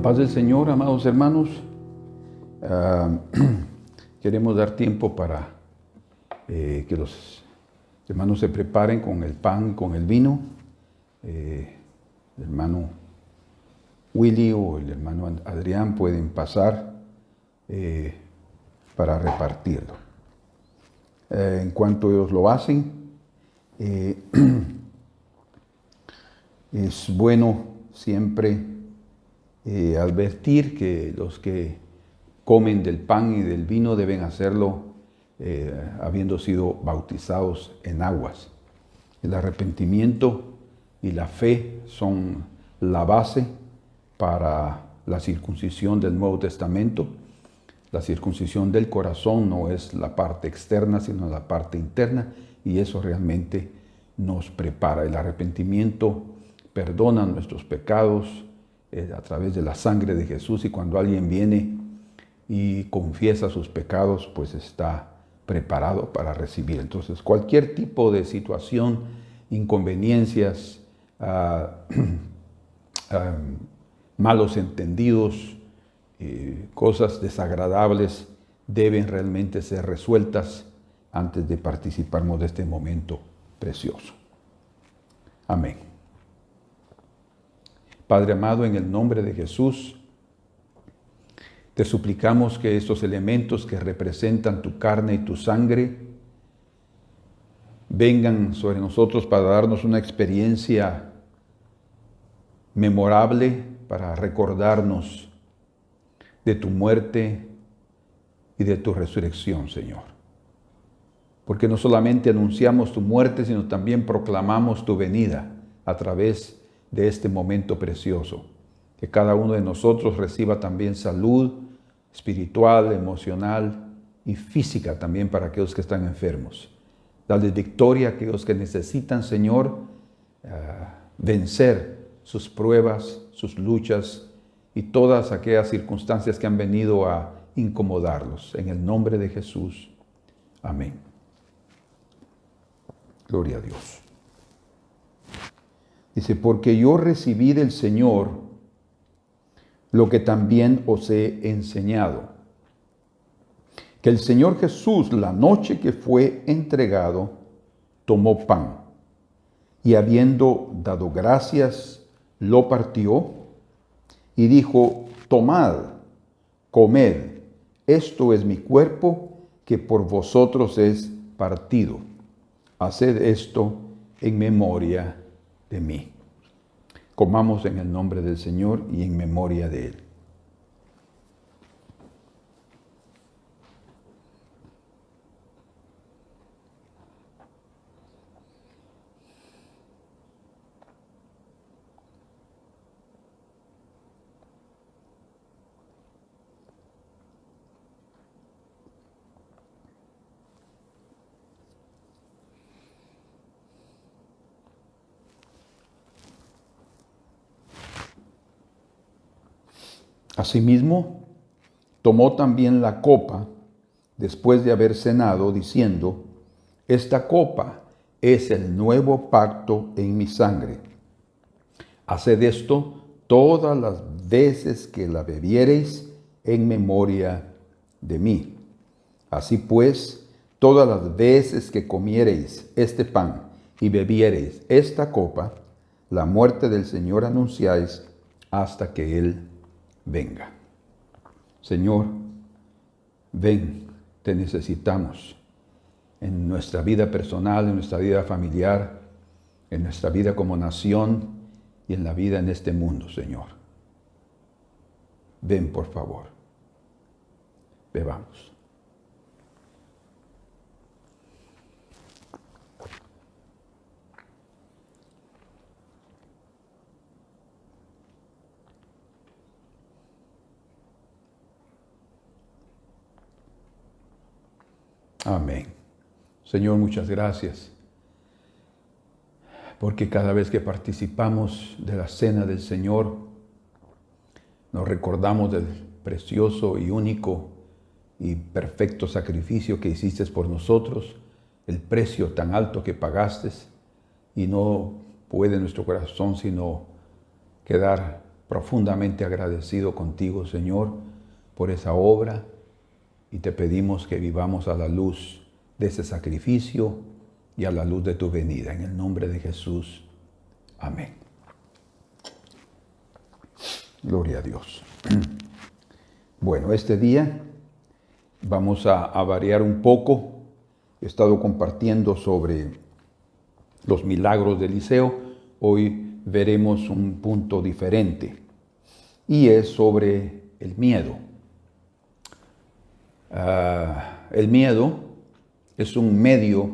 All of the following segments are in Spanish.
paz del Señor, amados hermanos. Queremos dar tiempo para que los hermanos se preparen con el pan, con el vino. El hermano Willy o el hermano Adrián pueden pasar para repartirlo. En cuanto ellos lo hacen, es bueno siempre advertir que los que comen del pan y del vino deben hacerlo habiendo sido bautizados en aguas. El arrepentimiento y la fe son la base para la circuncisión del Nuevo Testamento. La circuncisión del corazón no es la parte externa, sino la parte interna, y eso realmente nos prepara. El arrepentimiento perdona nuestros pecados a través de la sangre de Jesús, y cuando alguien viene y confiesa sus pecados, pues está preparado para recibir. Entonces, cualquier tipo de situación, inconveniencias, malos entendidos, cosas desagradables deben realmente ser resueltas antes de participarnos de este momento precioso. Amén. Padre amado, en el nombre de Jesús, te suplicamos que estos elementos que representan tu carne y tu sangre vengan sobre nosotros para darnos una experiencia memorable, para recordarnos de tu muerte y de tu resurrección, Señor. Porque no solamente anunciamos tu muerte, sino también proclamamos tu venida a través de este momento precioso. Que cada uno de nosotros reciba también salud espiritual, emocional y física también para aquellos que están enfermos. Dale victoria a aquellos que necesitan, Señor, vencer sus pruebas, sus luchas y todas aquellas circunstancias que han venido a incomodarlos. En el nombre de Jesús. Amén. Gloria a Dios. Dice, porque yo recibí del Señor lo que también os he enseñado. Que el Señor Jesús, la noche que fue entregado, tomó pan y habiendo dado gracias, lo partió y dijo, tomad, comed, esto es mi cuerpo que por vosotros es partido. Haced esto en memoria de mí. Comamos en el nombre del Señor y en memoria de Él. Asimismo, tomó también la copa después de haber cenado, diciendo, esta copa es el nuevo pacto en mi sangre. Haced esto todas las veces que la bebiereis en memoria de mí. Así pues, todas las veces que comiereis este pan y bebiereis esta copa, la muerte del Señor anunciáis hasta que Él venga. Señor, ven, te necesitamos en nuestra vida personal, en nuestra vida familiar, en nuestra vida como nación y en la vida en este mundo, Señor. Ven, por favor. Bebamos. Amén. Señor, muchas gracias, porque cada vez que participamos de la cena del Señor, nos recordamos del precioso y único y perfecto sacrificio que hiciste por nosotros, el precio tan alto que pagaste, y no puede nuestro corazón sino quedar profundamente agradecido contigo, Señor, por esa obra, y te pedimos que vivamos a la luz de ese sacrificio y a la luz de tu venida. En el nombre de Jesús. Amén. Gloria a Dios. Bueno, este día vamos a variar un poco. He estado compartiendo sobre los milagros de Eliseo. Hoy veremos un punto diferente y es sobre el miedo. El miedo es un medio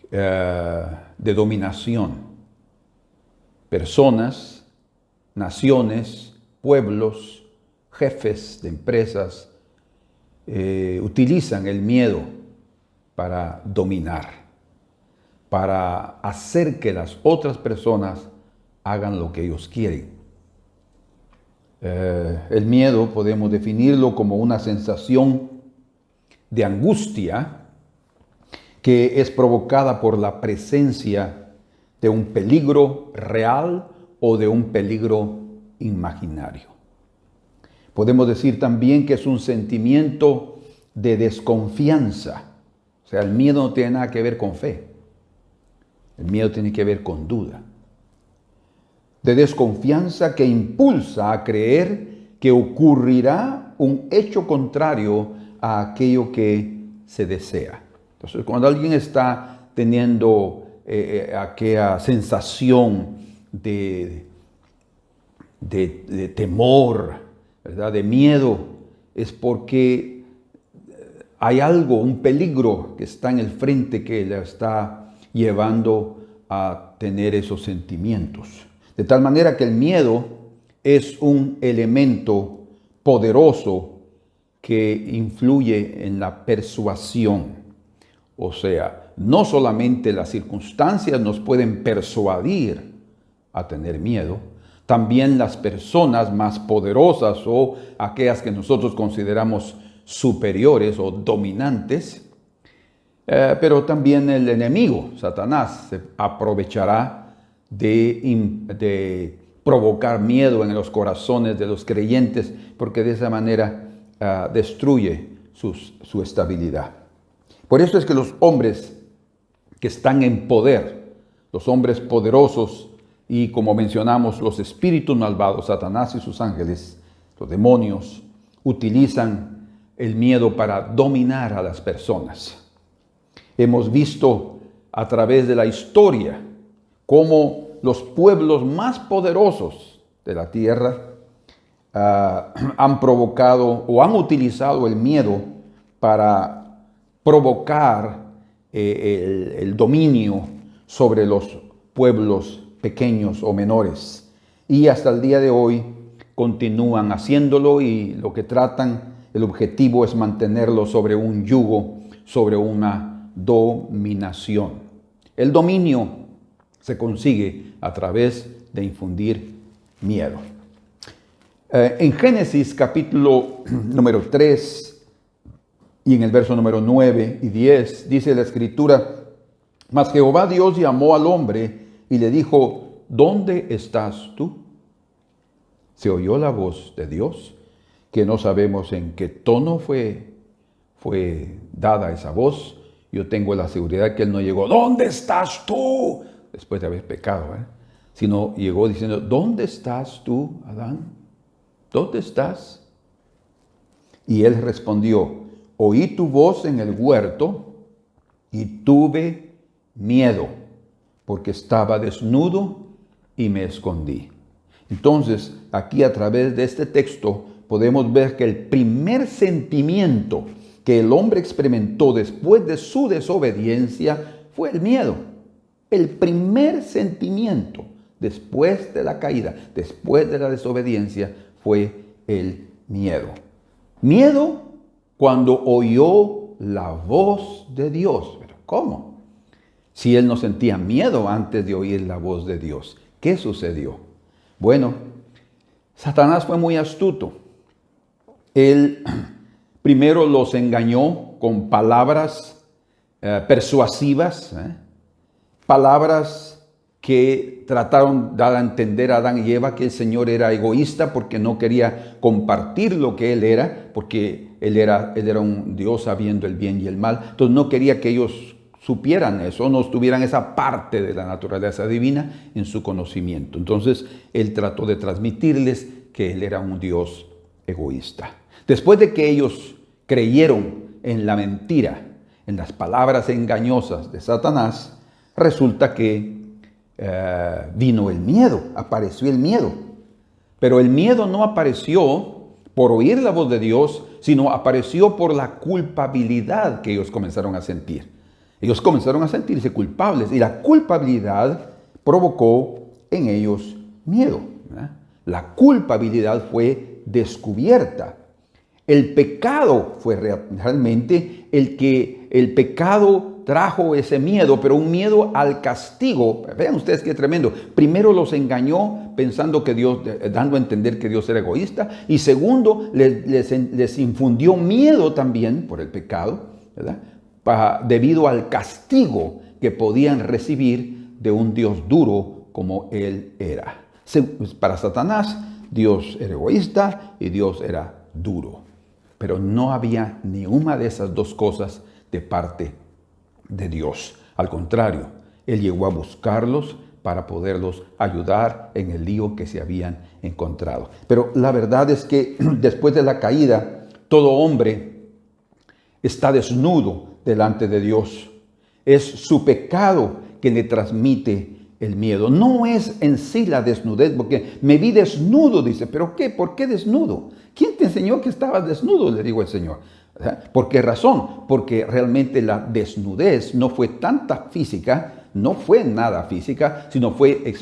de dominación. Personas, naciones, pueblos, jefes de empresas utilizan el miedo para dominar, para hacer que las otras personas hagan lo que ellos quieren. El miedo podemos definirlo como una sensación de angustia que es provocada por la presencia de un peligro real o de un peligro imaginario. Podemos decir también que es un sentimiento de desconfianza. O sea, el miedo no tiene nada que ver con fe. El miedo tiene que ver con duda. De desconfianza que impulsa a creer que ocurrirá un hecho contrario a aquello que se desea. Entonces, cuando alguien está teniendo aquella sensación de temor, ¿verdad?, de miedo, es porque hay algo, un peligro que está en el frente que le está llevando a tener esos sentimientos. De tal manera que el miedo es un elemento poderoso que influye en la persuasión. O sea, no solamente las circunstancias nos pueden persuadir a tener miedo, también las personas más poderosas o aquellas que nosotros consideramos superiores o dominantes, pero también el enemigo, Satanás, se aprovechará de provocar miedo en los corazones de los creyentes, porque de esa manera destruye su estabilidad. Por eso es que los hombres que están en poder, los hombres poderosos y, como mencionamos, los espíritus malvados, Satanás y sus ángeles, los demonios, utilizan el miedo para dominar a las personas. Hemos visto a través de la historia cómo los pueblos más poderosos de la tierra han provocado o han utilizado el miedo para provocar el dominio sobre los pueblos pequeños o menores. Y hasta el día de hoy continúan haciéndolo, y lo que tratan, el objetivo es mantenerlo sobre un yugo, sobre una dominación. El dominio se consigue a través de infundir miedo. En Génesis capítulo número 3 y en el verso número 9 y 10 dice la Escritura: mas Jehová Dios llamó al hombre y le dijo, ¿dónde estás tú? Se oyó la voz de Dios, que no sabemos en qué tono fue dada esa voz. Yo tengo la seguridad que él no llegó, ¿dónde estás tú?, después de haber pecado, sino llegó diciendo, ¿dónde estás tú, Adán? ¿Dónde estás? Y él respondió, oí tu voz en el huerto y tuve miedo, porque estaba desnudo y me escondí. Entonces, aquí a través de este texto podemos ver que el primer sentimiento que el hombre experimentó después de su desobediencia fue el miedo. El primer sentimiento después de la caída, después de la desobediencia, fue el miedo. Miedo cuando oyó la voz de Dios. ¿Pero cómo? Si él no sentía miedo antes de oír la voz de Dios. ¿Qué sucedió? Bueno, Satanás fue muy astuto. Él primero los engañó con palabras persuasivas, palabras que trataron de dar a entender a Adán y Eva que el Señor era egoísta porque no quería compartir lo que Él era, porque Él era un Dios sabiendo el bien y el mal. Entonces no quería que ellos supieran eso, no tuvieran esa parte de la naturaleza divina en su conocimiento. Entonces Él trató de transmitirles que Él era un Dios egoísta. Después de que ellos creyeron en la mentira, en las palabras engañosas de Satanás, resulta que vino el miedo, apareció el miedo. Pero el miedo no apareció por oír la voz de Dios, sino apareció por la culpabilidad que ellos comenzaron a sentir. Ellos comenzaron a sentirse culpables y la culpabilidad provocó en ellos miedo, ¿verdad? La culpabilidad fue descubierta. El pecado fue realmente el pecado trajo ese miedo, pero un miedo al castigo. Vean ustedes qué tremendo. Primero los engañó pensando que Dios, dando a entender que Dios era egoísta. Y segundo, les infundió miedo también por el pecado, ¿verdad? Debido al castigo que podían recibir de un Dios duro como Él era. Para Satanás, Dios era egoísta y Dios era duro. Pero no había ni una de esas dos cosas de parte de Dios. Al contrario, Él llegó a buscarlos para poderlos ayudar en el lío que se habían encontrado. Pero la verdad es que después de la caída, todo hombre está desnudo delante de Dios. Es su pecado que le transmite el miedo. No es en sí la desnudez, porque me vi desnudo, dice. ¿Pero qué? ¿Por qué desnudo? ¿Quién te enseñó que estabas desnudo? Le digo al Señor. ¿Por qué razón? Porque realmente la desnudez no fue tanta física, no fue nada física, sino fue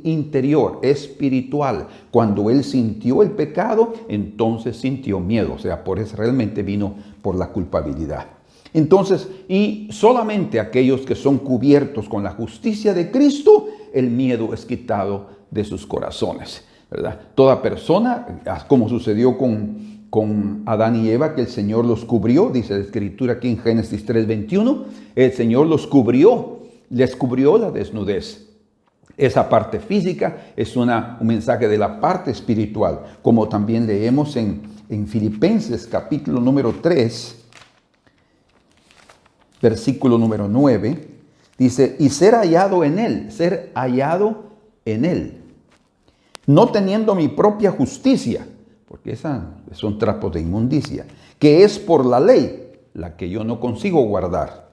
interior, espiritual. Cuando Él sintió el pecado, entonces sintió miedo. O sea, por eso realmente vino por la culpabilidad. Entonces, y solamente aquellos que son cubiertos con la justicia de Cristo, el miedo es quitado de sus corazones, ¿verdad? Toda persona, como sucedió con Adán y Eva, que el Señor los cubrió, dice la Escritura aquí en Génesis 3:21, el Señor los cubrió, les cubrió la desnudez. Esa parte física es un mensaje de la parte espiritual, como también leemos en Filipenses capítulo número 3, versículo número 9, dice, y ser hallado en Él, no teniendo mi propia justicia, porque esas son trapos de inmundicia, que es por la ley, la que yo no consigo guardar,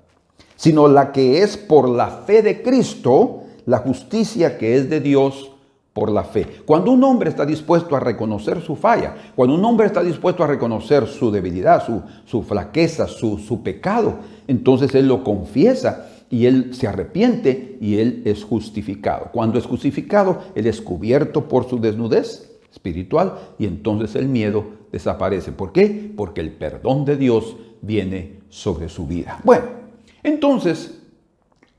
sino la que es por la fe de Cristo, la justicia que es de Dios por la fe. Cuando un hombre está dispuesto a reconocer su falla, cuando un hombre está dispuesto a reconocer su debilidad, su flaqueza, su pecado, entonces él lo confiesa y él se arrepiente y él es justificado. Cuando es justificado, él es cubierto por su desnudez espiritual y entonces el miedo desaparece. ¿Por qué? Porque el perdón de Dios viene sobre su vida. Bueno, entonces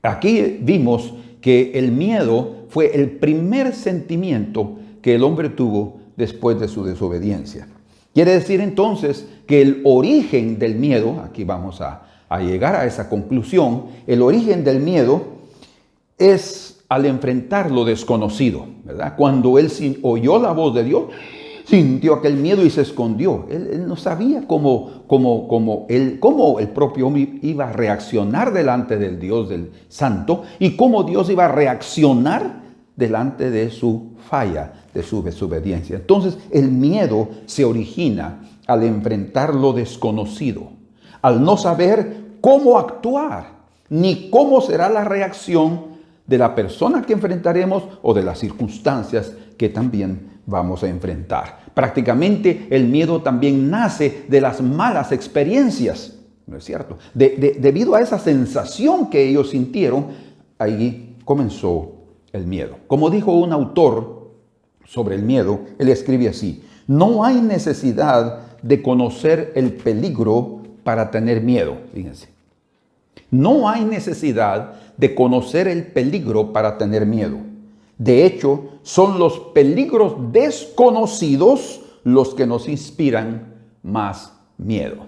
aquí vimos que el miedo fue el primer sentimiento que el hombre tuvo después de su desobediencia. Quiere decir entonces que el origen del miedo, aquí vamos a llegar a esa conclusión, el origen del miedo es al enfrentar lo desconocido, ¿verdad? Cuando él oyó la voz de Dios, sintió aquel miedo y se escondió. Él no sabía cómo el propio hombre iba a reaccionar delante del Dios del Santo y cómo Dios iba a reaccionar delante de su falla, de su desobediencia. Entonces el miedo se origina al enfrentar lo desconocido, al no saber cómo actuar, ni cómo será la reacción de la persona que enfrentaremos o de las circunstancias que también vamos a enfrentar. Prácticamente el miedo también nace de las malas experiencias, ¿no es cierto? Debido a esa sensación que ellos sintieron, ahí comenzó el miedo. Como dijo un autor sobre el miedo, él escribe así: no hay necesidad de conocer el peligro para tener miedo. Fíjense. No hay necesidad de conocer el peligro para tener miedo. De hecho, son los peligros desconocidos los que nos inspiran más miedo.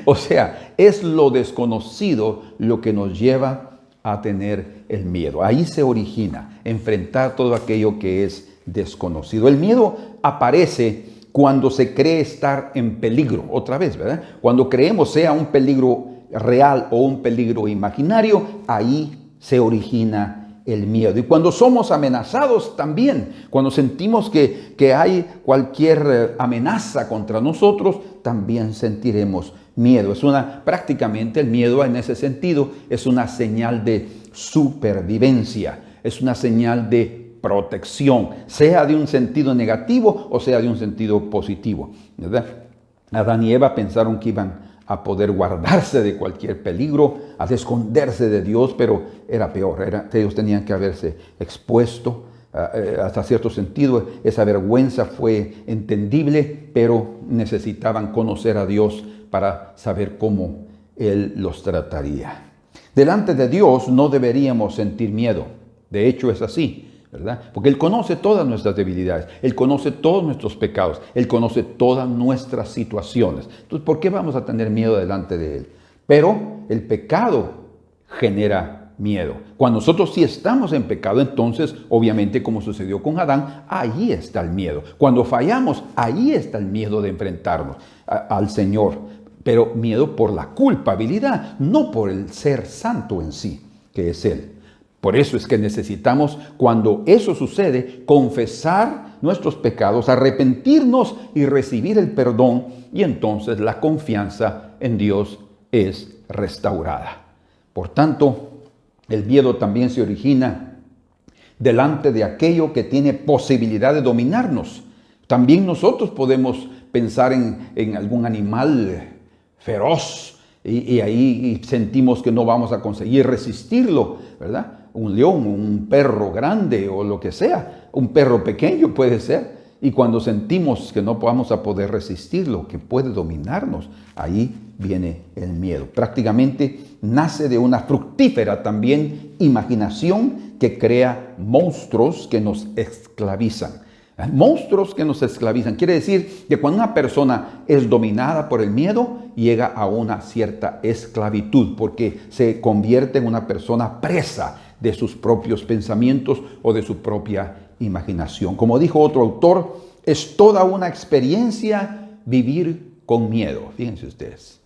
O sea, es lo desconocido lo que nos lleva a tener el miedo. Ahí se origina enfrentar todo aquello que es desconocido. El miedo aparece cuando se cree estar en peligro, otra vez, ¿verdad? Cuando creemos sea un peligro real o un peligro imaginario, ahí se origina el miedo. Y cuando somos amenazados también, cuando sentimos que hay cualquier amenaza contra nosotros, también sentiremos miedo. Prácticamente el miedo en ese sentido es una señal de supervivencia, es una señal de protección, sea de un sentido negativo o sea de un sentido positivo, ¿verdad? Adán y Eva pensaron que iban a poder guardarse de cualquier peligro, a esconderse de Dios, pero era peor. Ellos tenían que haberse expuesto hasta cierto sentido. Esa vergüenza fue entendible, pero necesitaban conocer a Dios para saber cómo Él los trataría. Delante de Dios no deberíamos sentir miedo. De hecho, es así, ¿verdad? Porque Él conoce todas nuestras debilidades, Él conoce todos nuestros pecados, Él conoce todas nuestras situaciones. Entonces, ¿por qué vamos a tener miedo delante de Él? Pero el pecado genera miedo. Cuando nosotros sí estamos en pecado, entonces, obviamente, como sucedió con Adán, ahí está el miedo. Cuando fallamos, ahí está el miedo de enfrentarnos al Señor. Pero miedo por la culpabilidad, no por el ser santo en sí, que es Él. Por eso es que necesitamos, cuando eso sucede, confesar nuestros pecados, arrepentirnos y recibir el perdón, y entonces la confianza en Dios es restaurada. Por tanto, el miedo también se origina delante de aquello que tiene posibilidad de dominarnos. También nosotros podemos pensar en algún animal feroz y ahí sentimos que no vamos a conseguir resistirlo, ¿verdad? Un león, un perro grande o lo que sea, un perro pequeño puede ser. Y cuando sentimos que no vamos a poder resistirlo, que puede dominarnos, ahí viene el miedo. Prácticamente nace de una fructífera también imaginación que crea monstruos que nos esclavizan. Monstruos que nos esclavizan. Quiere decir que cuando una persona es dominada por el miedo, llega a una cierta esclavitud, porque se convierte en una persona presa de sus propios pensamientos o de su propia imaginación. Como dijo otro autor, es toda una experiencia vivir con miedo. Fíjense ustedes.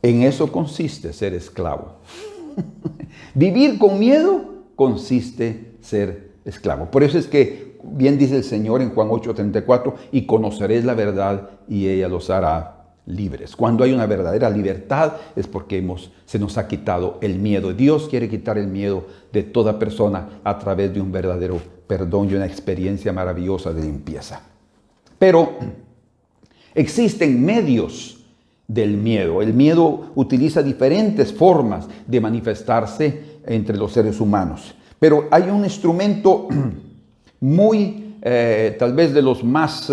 En eso consiste ser esclavo. Vivir con miedo consiste ser esclavo. Por eso es que bien dice el Señor en Juan 8:34, y conoceréis la verdad y ella los hará libres. Cuando hay una verdadera libertad es porque se nos ha quitado el miedo. Dios quiere quitar el miedo de toda persona a través de un verdadero perdón y una experiencia maravillosa de limpieza. Pero existen medios del miedo. El miedo utiliza diferentes formas de manifestarse entre los seres humanos. Pero hay un instrumento muy, tal vez de los más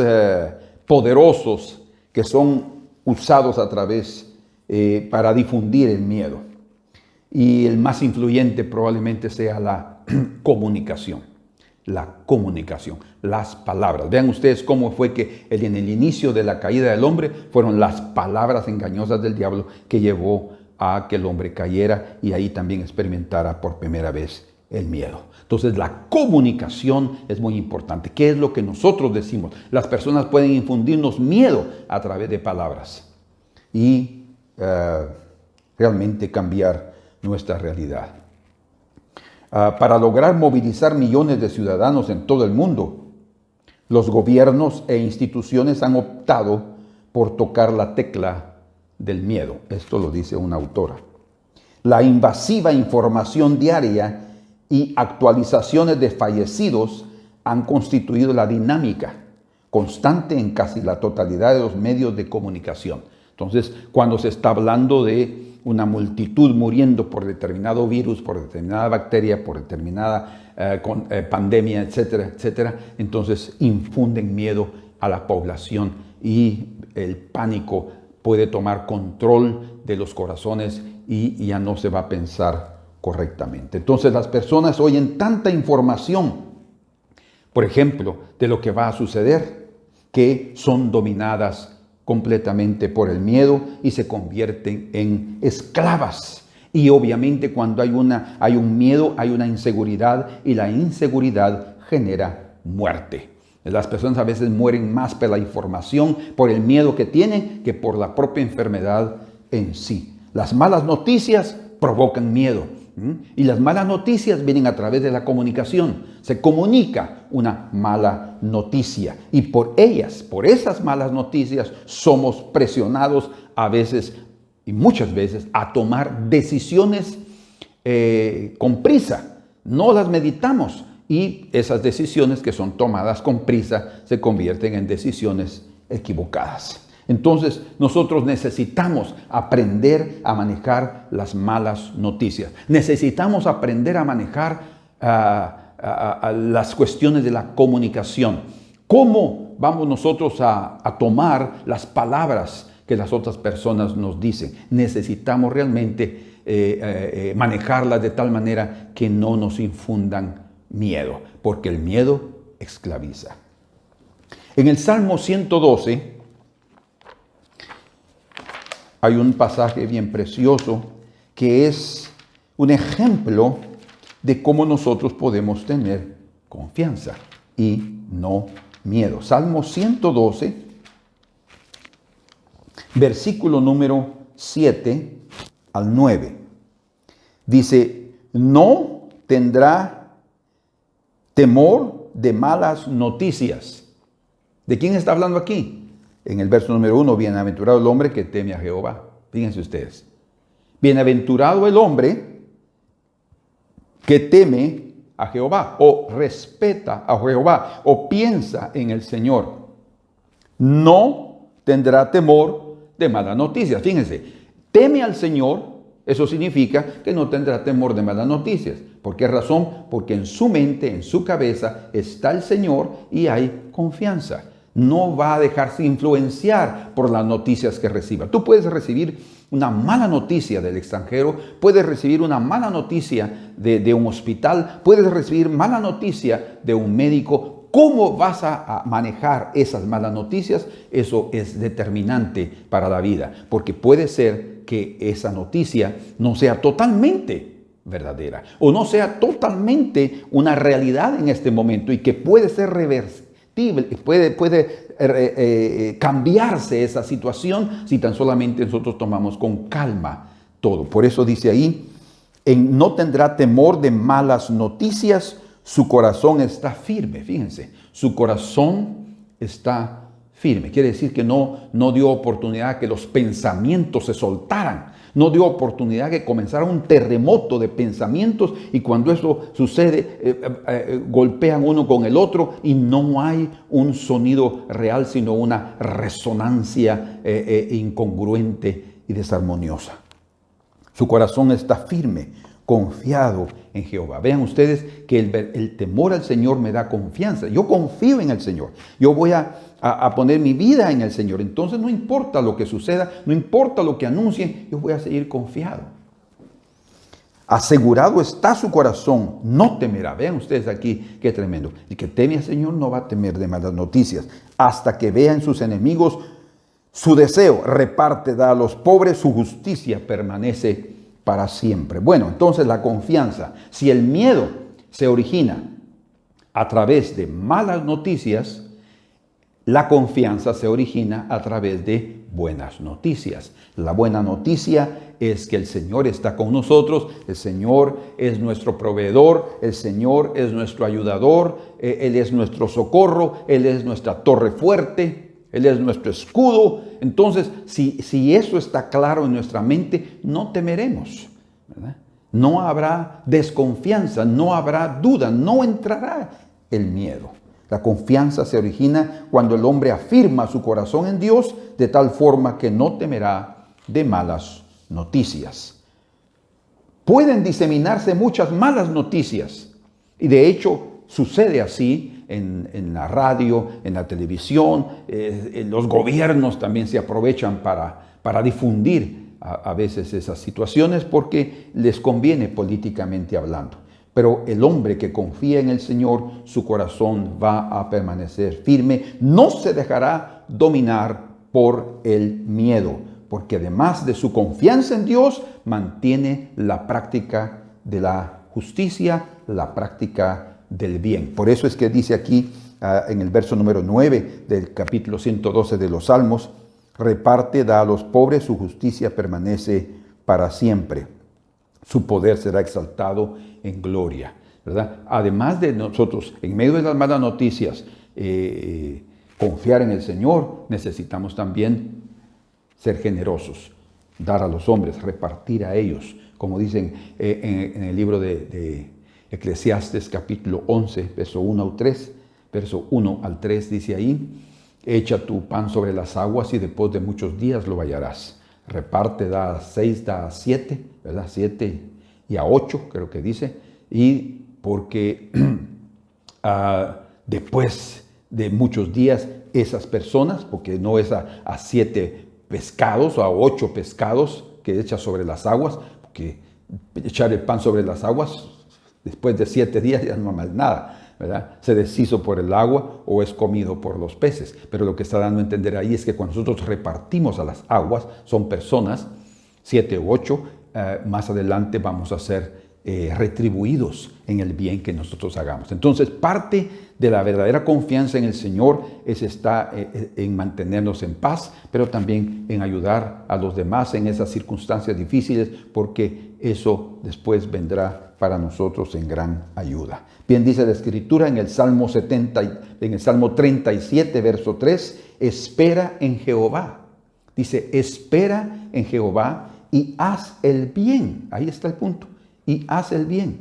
poderosos que son usados a través para difundir el miedo. Y el más influyente probablemente sea la comunicación. La comunicación, las palabras. Vean ustedes cómo fue que en el inicio de la caída del hombre fueron las palabras engañosas del diablo que llevó a que el hombre cayera y ahí también experimentara por primera vez el miedo. Entonces la comunicación es muy importante. ¿Qué es lo que nosotros decimos? Las personas pueden infundirnos miedo a través de palabras y realmente cambiar nuestra realidad. Para lograr movilizar millones de ciudadanos en todo el mundo, los gobiernos e instituciones han optado por tocar la tecla del miedo. Esto lo dice una autora. La invasiva información diaria y actualizaciones de fallecidos han constituido la dinámica constante en casi la totalidad de los medios de comunicación. Entonces, cuando se está hablando de una multitud muriendo por determinado virus, por determinada bacteria, por determinada pandemia, etcétera, etcétera, entonces infunden miedo a la población y el pánico puede tomar control de los corazones y ya no se va a pensar correctamente. Entonces las personas oyen tanta información, por ejemplo, de lo que va a suceder, que son dominadas completamente por el miedo y se convierten en esclavas Y obviamente cuando hay un miedo, hay una inseguridad, y la inseguridad genera muerte. Las personas a veces mueren más por la información, por el miedo que tienen, que por la propia enfermedad en sí. Las malas noticias provocan miedo. Y las malas noticias vienen a través de la comunicación. Se comunica una mala noticia. Y por esas malas noticias, somos presionados a veces y muchas veces a tomar decisiones con prisa. No las meditamos. Y esas decisiones que son tomadas con prisa se convierten en decisiones equivocadas. Entonces, nosotros necesitamos aprender a manejar las malas noticias. Necesitamos aprender a manejar las cuestiones de la comunicación. ¿Cómo vamos nosotros a tomar las palabras que las otras personas nos dicen? Necesitamos realmente manejarlas de tal manera que no nos infundan miedo, porque el miedo esclaviza. En el Salmo 112 hay un pasaje bien precioso que es un ejemplo de cómo nosotros podemos tener confianza y no miedo. Salmo 112, versículo número 7 al 9. Dice, no tendrá temor de malas noticias. ¿De quién está hablando aquí? En el verso número 1, bienaventurado el hombre que teme a Jehová. Fíjense ustedes. Bienaventurado el hombre que teme a Jehová, o respeta a Jehová, o piensa en el Señor. No tendrá temor de malas noticias. Fíjense, teme al Señor. Eso significa que no tendrá temor de malas noticias. ¿Por qué razón? Porque en su mente, en su cabeza, está el Señor y hay confianza. No va a dejarse influenciar por las noticias que reciba. Tú puedes recibir una mala noticia del extranjero, puedes recibir una mala noticia de un hospital, puedes recibir mala noticia de un médico. ¿Cómo vas a manejar esas malas noticias? Eso es determinante para la vida, porque puede ser que esa noticia no sea totalmente verdadera o no sea totalmente una realidad en este momento y que puede ser reversible, puede cambiarse esa situación si tan solamente nosotros tomamos con calma todo. Por eso dice ahí, no tendrá temor de malas noticias, su corazón está firme. Fíjense, su corazón está firme. Quiere decir que no dio oportunidad que los pensamientos se soltaran. No dio oportunidad que comenzara un terremoto de pensamientos y cuando eso sucede, golpean uno con el otro y no hay un sonido real, sino una resonancia incongruente y desarmoniosa. Su corazón está firme, confiado en Jehová. Vean ustedes que el temor al Señor me da confianza. Yo confío en el Señor. Yo voy a poner mi vida en el Señor. Entonces no importa lo que suceda, no importa lo que anuncien, yo voy a seguir confiado. Asegurado está su corazón, no temerá. Vean ustedes aquí qué tremendo. El que teme al Señor no va a temer de malas noticias. Hasta que vean sus enemigos su deseo, reparte, da a los pobres, su justicia permanece para siempre. Bueno, entonces la confianza, si el miedo se origina a través de malas noticias, la confianza se origina a través de buenas noticias. La buena noticia es que el Señor está con nosotros, el Señor es nuestro proveedor, el Señor es nuestro ayudador, Él es nuestro socorro, Él es nuestra torre fuerte, Él es nuestro escudo. Entonces, si eso está claro en nuestra mente, no temeremos, ¿verdad? No habrá desconfianza, no habrá duda, no entrará el miedo. La confianza se origina cuando el hombre afirma su corazón en Dios de tal forma que no temerá de malas noticias. Pueden diseminarse muchas malas noticias y de hecho sucede así en la radio, en la televisión. Los gobiernos también se aprovechan para difundir a veces esas situaciones porque les conviene políticamente hablando. Pero el hombre que confía en el Señor, su corazón va a permanecer firme, no se dejará dominar por el miedo, porque además de su confianza en Dios, mantiene la práctica de la justicia, la práctica del bien. Por eso es que dice aquí en el verso número 9 del capítulo 112 de los Salmos, reparte, da a los pobres, su justicia permanece para siempre. Su poder será exaltado en gloria, ¿verdad? Además de nosotros, en medio de las malas noticias, confiar en el Señor, necesitamos también ser generosos, dar a los hombres, repartir a ellos, como dicen en el libro de Eclesiastes capítulo 11, verso 1 al 3, verso 1 al 3 dice ahí, echa tu pan sobre las aguas y después de muchos días lo hallarás. Reparte, da a 6, da a 7, ¿verdad? 7 y a 8, creo que dice, y porque después de muchos días esas personas, porque no es a 7 pescados o a 8 pescados que echa sobre las aguas, porque echar el pan sobre las aguas después de 7 días ya no hay más nada, ¿verdad? Se deshizo por el agua o es comido por los peces. Pero lo que está dando a entender ahí es que cuando nosotros repartimos a las aguas, son personas, 7 u 8, más adelante vamos a ser retribuidos en el bien que nosotros hagamos. Entonces, parte de la verdadera confianza en el Señor está en mantenernos en paz, pero también en ayudar a los demás en esas circunstancias difíciles, porque eso después vendrá para nosotros en gran ayuda. Bien dice la Escritura en el Salmo 37, verso 3, espera en Jehová. Dice, espera en Jehová y haz el bien. Ahí está el punto. Y haz el bien.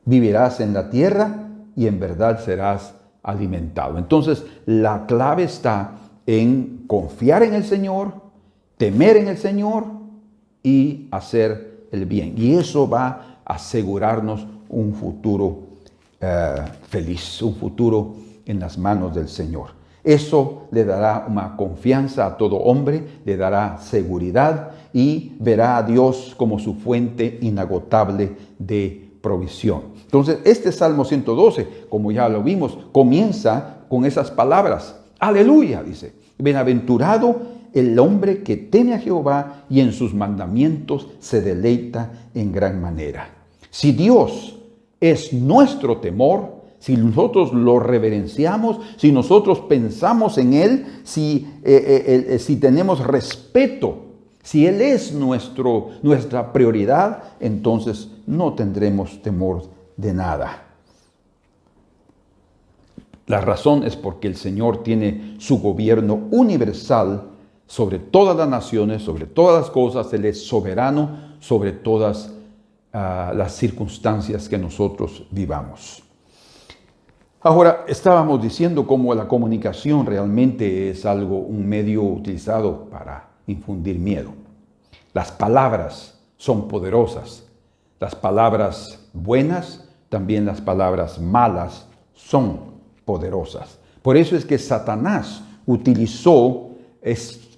Vivirás en la tierra y en verdad serás alimentado. Entonces, la clave está en confiar en el Señor, temer en el Señor y hacer el bien. Y eso va a asegurarnos un futuro feliz, un futuro en las manos del Señor. Eso le dará una confianza a todo hombre, le dará seguridad y verá a Dios como su fuente inagotable de provisión. Entonces, este Salmo 112, como ya lo vimos, comienza con esas palabras. Aleluya, dice. Bienaventurado el hombre que teme a Jehová y en sus mandamientos se deleita en gran manera. Si Dios es nuestro temor, si nosotros lo reverenciamos, si nosotros pensamos en Él, si tenemos respeto, si Él es nuestra prioridad, entonces no tendremos temor de nada. La razón es porque el Señor tiene su gobierno universal sobre todas las naciones, sobre todas las cosas. Él es soberano sobre todas las circunstancias que nosotros vivamos. Ahora, estábamos diciendo cómo la comunicación realmente es un medio utilizado para infundir miedo. Las palabras son poderosas. Las palabras buenas, también las palabras malas son poderosas. Por eso es que Satanás utilizó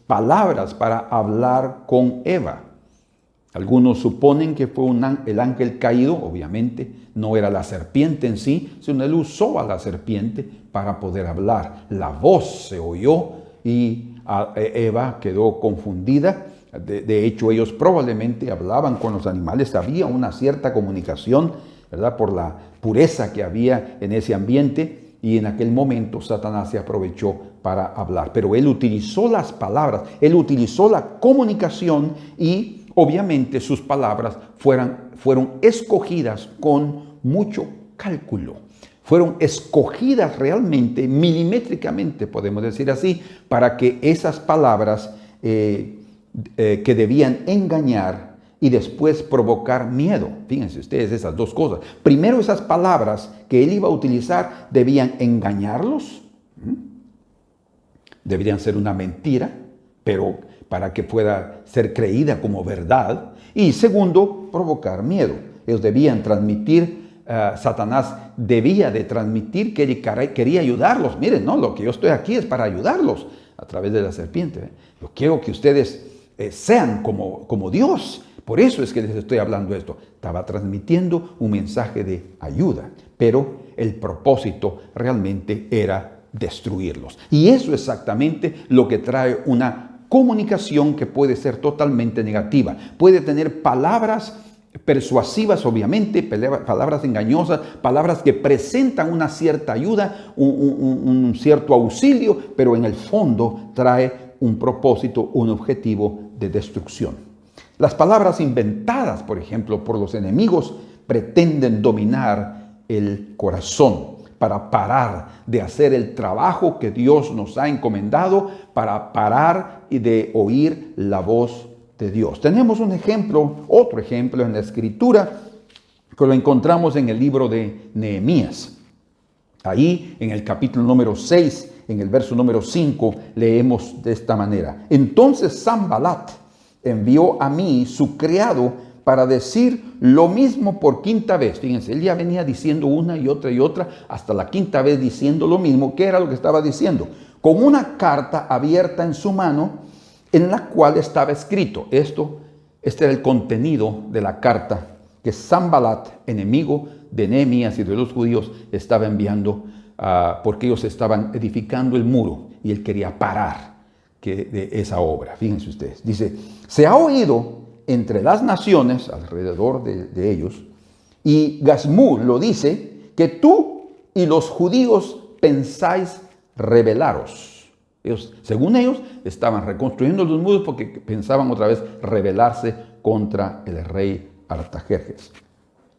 palabras para hablar con Eva. Algunos suponen que fue el ángel caído, obviamente, no era la serpiente en sí, sino él usó a la serpiente para poder hablar. La voz se oyó y Eva quedó confundida. De hecho, ellos probablemente hablaban con los animales, había una cierta comunicación, ¿verdad? Por la pureza que había en ese ambiente, y en aquel momento Satanás se aprovechó para hablar. Pero él utilizó las palabras, él utilizó la comunicación y obviamente sus palabras fueron escogidas con mucho cálculo. Fueron escogidas realmente, milimétricamente, podemos decir así, para que esas palabras que debían engañar y después provocar miedo. Fíjense ustedes esas dos cosas. Primero, esas palabras que él iba a utilizar debían engañarlos. Deberían ser una mentira, pero para que pueda ser creída como verdad. Y segundo, provocar miedo. Ellos debían transmitir, Satanás debía de transmitir que él quería ayudarlos. Miren, no, lo que yo estoy aquí es para ayudarlos a través de la serpiente. Yo quiero que ustedes sean como Dios. Por eso es que les estoy hablando esto. Estaba transmitiendo un mensaje de ayuda, pero el propósito realmente era destruirlos. Y eso es exactamente lo que trae una comunicación que puede ser totalmente negativa. Puede tener palabras persuasivas, obviamente, palabras engañosas, palabras que presentan una cierta ayuda, un cierto auxilio, pero en el fondo trae un propósito, un objetivo de destrucción. Las palabras inventadas, por ejemplo, por los enemigos, pretenden dominar el corazón para parar de hacer el trabajo que Dios nos ha encomendado, para parar y de oír la voz de Dios. Tenemos un ejemplo, otro ejemplo en la Escritura, que lo encontramos en el libro de Nehemías. Ahí, en el capítulo número 6, en el verso número 5, leemos de esta manera: Entonces Sanbalat envió a mí su criado para decir lo mismo por quinta vez. Fíjense, él ya venía diciendo una y otra, hasta la quinta vez diciendo lo mismo. ¿Qué era lo que estaba diciendo? Con una carta abierta en su mano, en la cual estaba escrito. Este era el contenido de la carta que Sanbalat, enemigo de Nehemías y de los judíos, estaba enviando, porque ellos estaban edificando el muro y él quería parar de esa obra. Fíjense ustedes, dice: se ha oído entre las naciones alrededor de ellos, y Gazmú lo dice, que tú y los judíos pensáis rebelaros. Según ellos, estaban reconstruyendo los muros porque pensaban otra vez rebelarse contra el rey Artajerjes.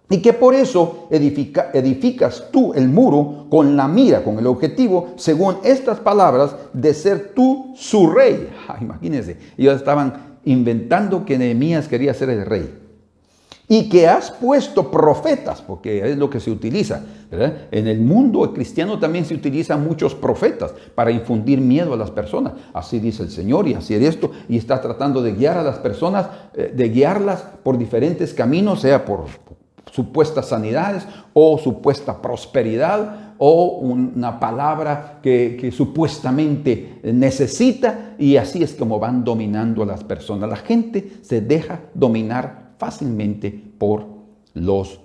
Y que por eso edificas tú el muro con la mira, con el objetivo, según estas palabras, de ser tú su rey. Imagínense, ellos estaban inventando que Nehemías quería ser el rey. Y que has puesto profetas, porque es lo que se utiliza, ¿verdad? En el mundo cristiano también se utilizan muchos profetas para infundir miedo a las personas. Así dice el Señor y así es esto. Y está tratando de guiar a las personas, de guiarlas por diferentes caminos, sea por supuestas sanidades o supuesta prosperidad o una palabra que supuestamente necesita. Y así es como van dominando a las personas. La gente se deja dominar fácilmente por los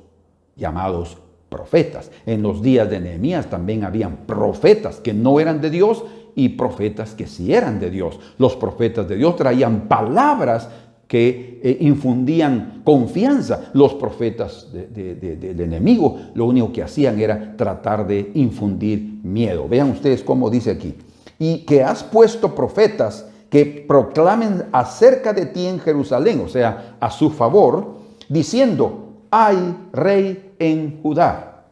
llamados profetas. En los días de Nehemías también habían profetas que no eran de Dios y profetas que sí eran de Dios. Los profetas de Dios traían palabras que infundían confianza. Los profetas del enemigo lo único que hacían era tratar de infundir miedo. Vean ustedes cómo dice aquí: y que has puesto profetas que proclamen acerca de ti en Jerusalén, o sea, a su favor, diciendo: hay rey en Judá.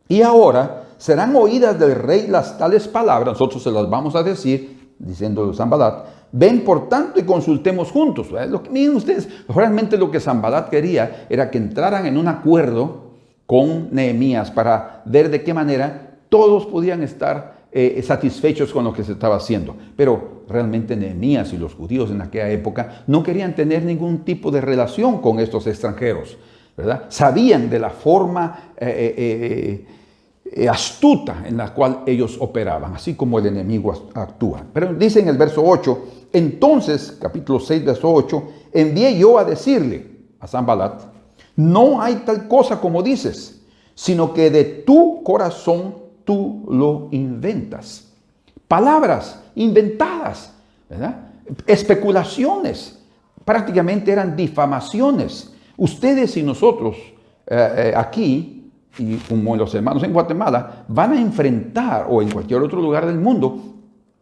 Y ahora serán oídas del rey las tales palabras, nosotros se las vamos a decir, diciendo Sanbalat: ven por tanto y consultemos juntos. Miren ustedes, realmente lo que Sanbalat quería era que entraran en un acuerdo con Nehemías para ver de qué manera todos podían estar satisfechos con lo que se estaba haciendo. Pero realmente Nehemías y los judíos en aquella época no querían tener ningún tipo de relación con estos extranjeros, ¿verdad? Sabían de la forma astuta en la cual ellos operaban, así como el enemigo actúa. Pero dice en el verso 8: entonces, capítulo 6, verso 8, envié yo a decirle a Sanbalat: no hay tal cosa como dices, sino que de tu corazón tú lo inventas. Palabras inventadas, ¿verdad? Especulaciones, prácticamente eran difamaciones. Ustedes y nosotros aquí, y como los hermanos en Guatemala, van a enfrentar, o en cualquier otro lugar del mundo,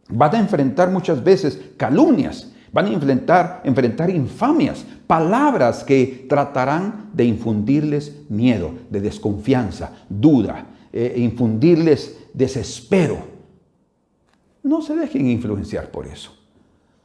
van a enfrentar muchas veces calumnias, van a enfrentar infamias, palabras que tratarán de infundirles miedo, de desconfianza, duda, infundirles desespero. No se dejen influenciar por eso.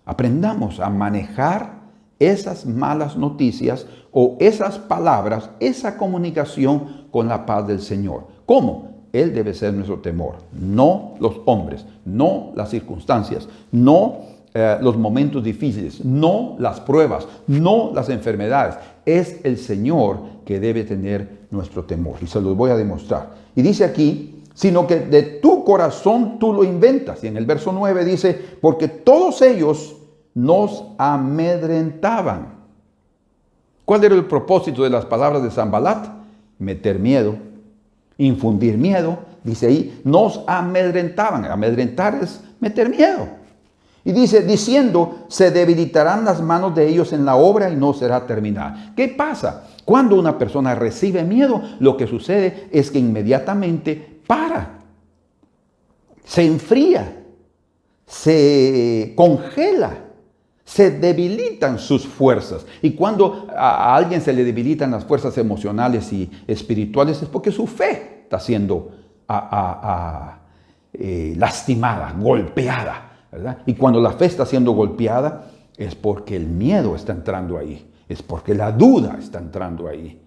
Aprendamos a manejar esas malas noticias o esas palabras, esa comunicación con la paz del Señor. ¿Cómo? Él debe ser nuestro temor, no los hombres, no las circunstancias, no los momentos difíciles, no las pruebas, no las enfermedades. Es el Señor que debe tener nuestro temor. Y se los voy a demostrar. Y dice aquí: sino que de tu corazón tú lo inventas. Y en el verso 9 dice: porque todos ellos nos amedrentaban. ¿Cuál era el propósito de las palabras de Sanbalat? Meter miedo, infundir miedo. Dice ahí: nos amedrentaban. Amedrentar es meter miedo. Y dice, diciendo, se debilitarán las manos de ellos en la obra y no será terminada. ¿Qué pasa? Cuando una persona recibe miedo, lo que sucede es que inmediatamente para, se enfría, se congela, se debilitan sus fuerzas. Y cuando a alguien se le debilitan las fuerzas emocionales y espirituales, es porque su fe está siendo lastimada, golpeada, ¿verdad? Y cuando la fe está siendo golpeada, es porque el miedo está entrando ahí, es porque la duda está entrando ahí.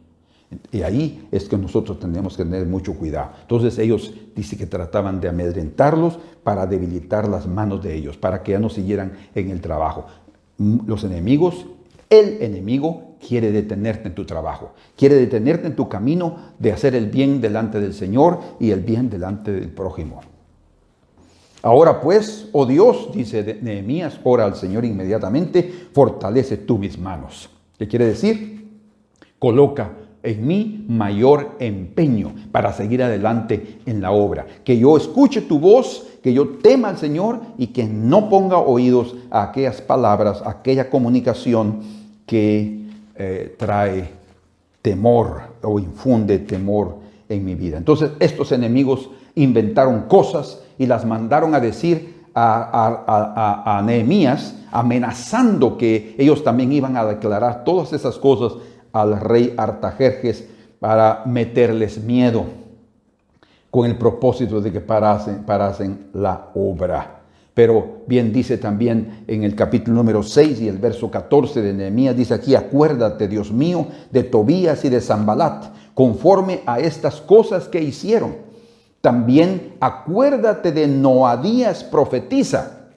Y ahí es que nosotros tenemos que tener mucho cuidado. Entonces ellos dice que trataban de amedrentarlos para debilitar las manos de ellos, para que ya no siguieran en el trabajo. Los enemigos, el enemigo quiere detenerte en tu trabajo, quiere detenerte en tu camino de hacer el bien delante del Señor y el bien delante del prójimo. Ahora pues, oh Dios, dice Nehemías, ora al Señor inmediatamente, fortalece tú mis manos. ¿Qué quiere decir? Coloca en mí mayor empeño para seguir adelante en la obra. Que yo escuche tu voz, que yo tema al Señor y que no ponga oídos a aquellas palabras, a aquella comunicación que trae temor o infunde temor en mi vida. Entonces estos enemigos inventaron cosas y las mandaron a decir a Nehemías, amenazando que ellos también iban a declarar todas esas cosas al rey Artajerjes para meterles miedo, con el propósito de que parasen la obra. Pero bien dice también en el capítulo número 6 y el verso 14 de Nehemías, dice aquí, acuérdate, Dios mío, de Tobías y de Sanbalat, conforme a estas cosas que hicieron. También acuérdate de Noadías profetiza.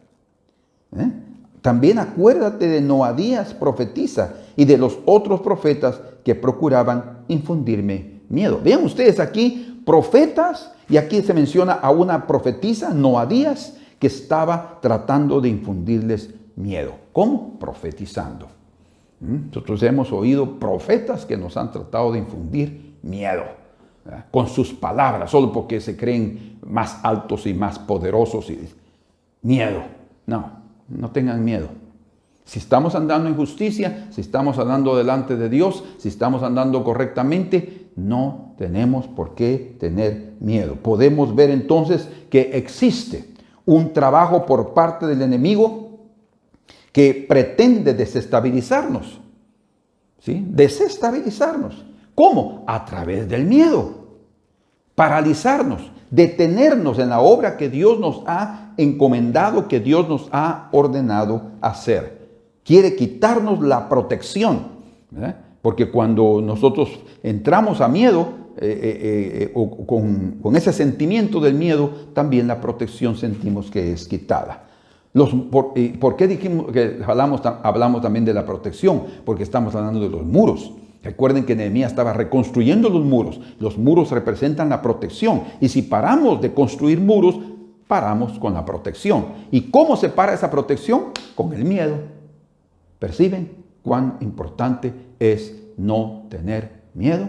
También acuérdate de Noadías profetiza y de los otros profetas que procuraban infundirme miedo. Vean ustedes aquí profetas, y aquí se menciona a una profetisa, Noadías, que estaba tratando de infundirles miedo. ¿Cómo? Profetizando. Nosotros hemos oído profetas que nos han tratado de infundir miedo, ¿verdad? Con sus palabras, solo porque se creen más altos y más poderosos. Y miedo. No tengan miedo. Si estamos andando en justicia, si estamos andando delante de Dios, si estamos andando correctamente, no tenemos por qué tener miedo. Podemos ver entonces que existe un trabajo por parte del enemigo que pretende desestabilizarnos. ¿Sí? Desestabilizarnos. ¿Cómo? A través del miedo. Paralizarnos, detenernos en la obra que Dios nos ha encomendado, que Dios nos ha ordenado hacer. Quiere quitarnos la protección, ¿verdad? Porque cuando nosotros entramos a miedo, o con ese sentimiento del miedo, también la protección sentimos que es quitada. ¿Por qué dijimos que hablamos también de la protección? Porque estamos hablando de los muros. Recuerden que Nehemías estaba reconstruyendo los muros. Los muros representan la protección. Y si paramos de construir muros, paramos con la protección. ¿Y cómo se para esa protección? Con el miedo. ¿Perciben cuán importante es no tener miedo?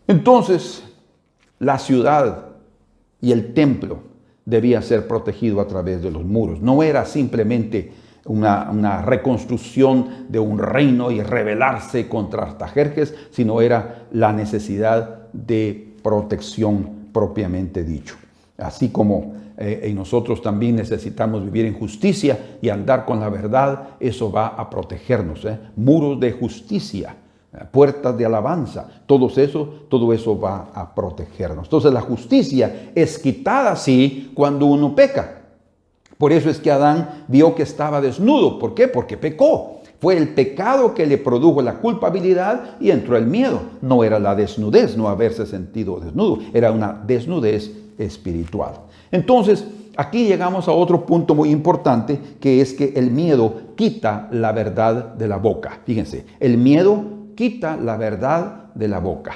Entonces, la ciudad y el templo debía ser protegido a través de los muros. No era simplemente una reconstrucción de un reino y rebelarse contra Artajerjes, sino era la necesidad de protección propiamente dicho. Así como en nosotros también necesitamos vivir en justicia y andar con la verdad, eso va a protegernos. Muros de justicia, puertas de alabanza, todo eso va a protegernos. Entonces la justicia es quitada, sí, cuando uno peca. Por eso es que Adán vio que estaba desnudo. ¿Por qué? Porque pecó. Fue el pecado que le produjo la culpabilidad y entró el miedo. No era la desnudez, no haberse sentido desnudo, era una desnudez espiritual. Entonces, aquí llegamos a otro punto muy importante, que es que el miedo quita la verdad de la boca. Fíjense, el miedo quita la verdad de la boca.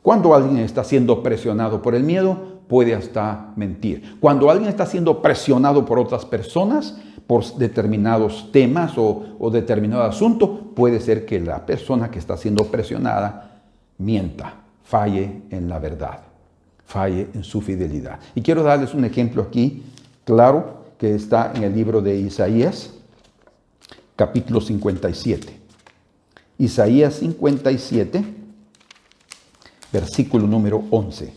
Cuando alguien está siendo presionado por el miedo, puede hasta mentir. Cuando alguien está siendo presionado por otras personas, por determinados temas o determinado asunto, puede ser que la persona que está siendo presionada mienta, falle en la verdad, falle en su fidelidad. Y quiero darles un ejemplo aquí, claro, que está en el libro de Isaías, capítulo 57. Isaías 57, versículo número 11.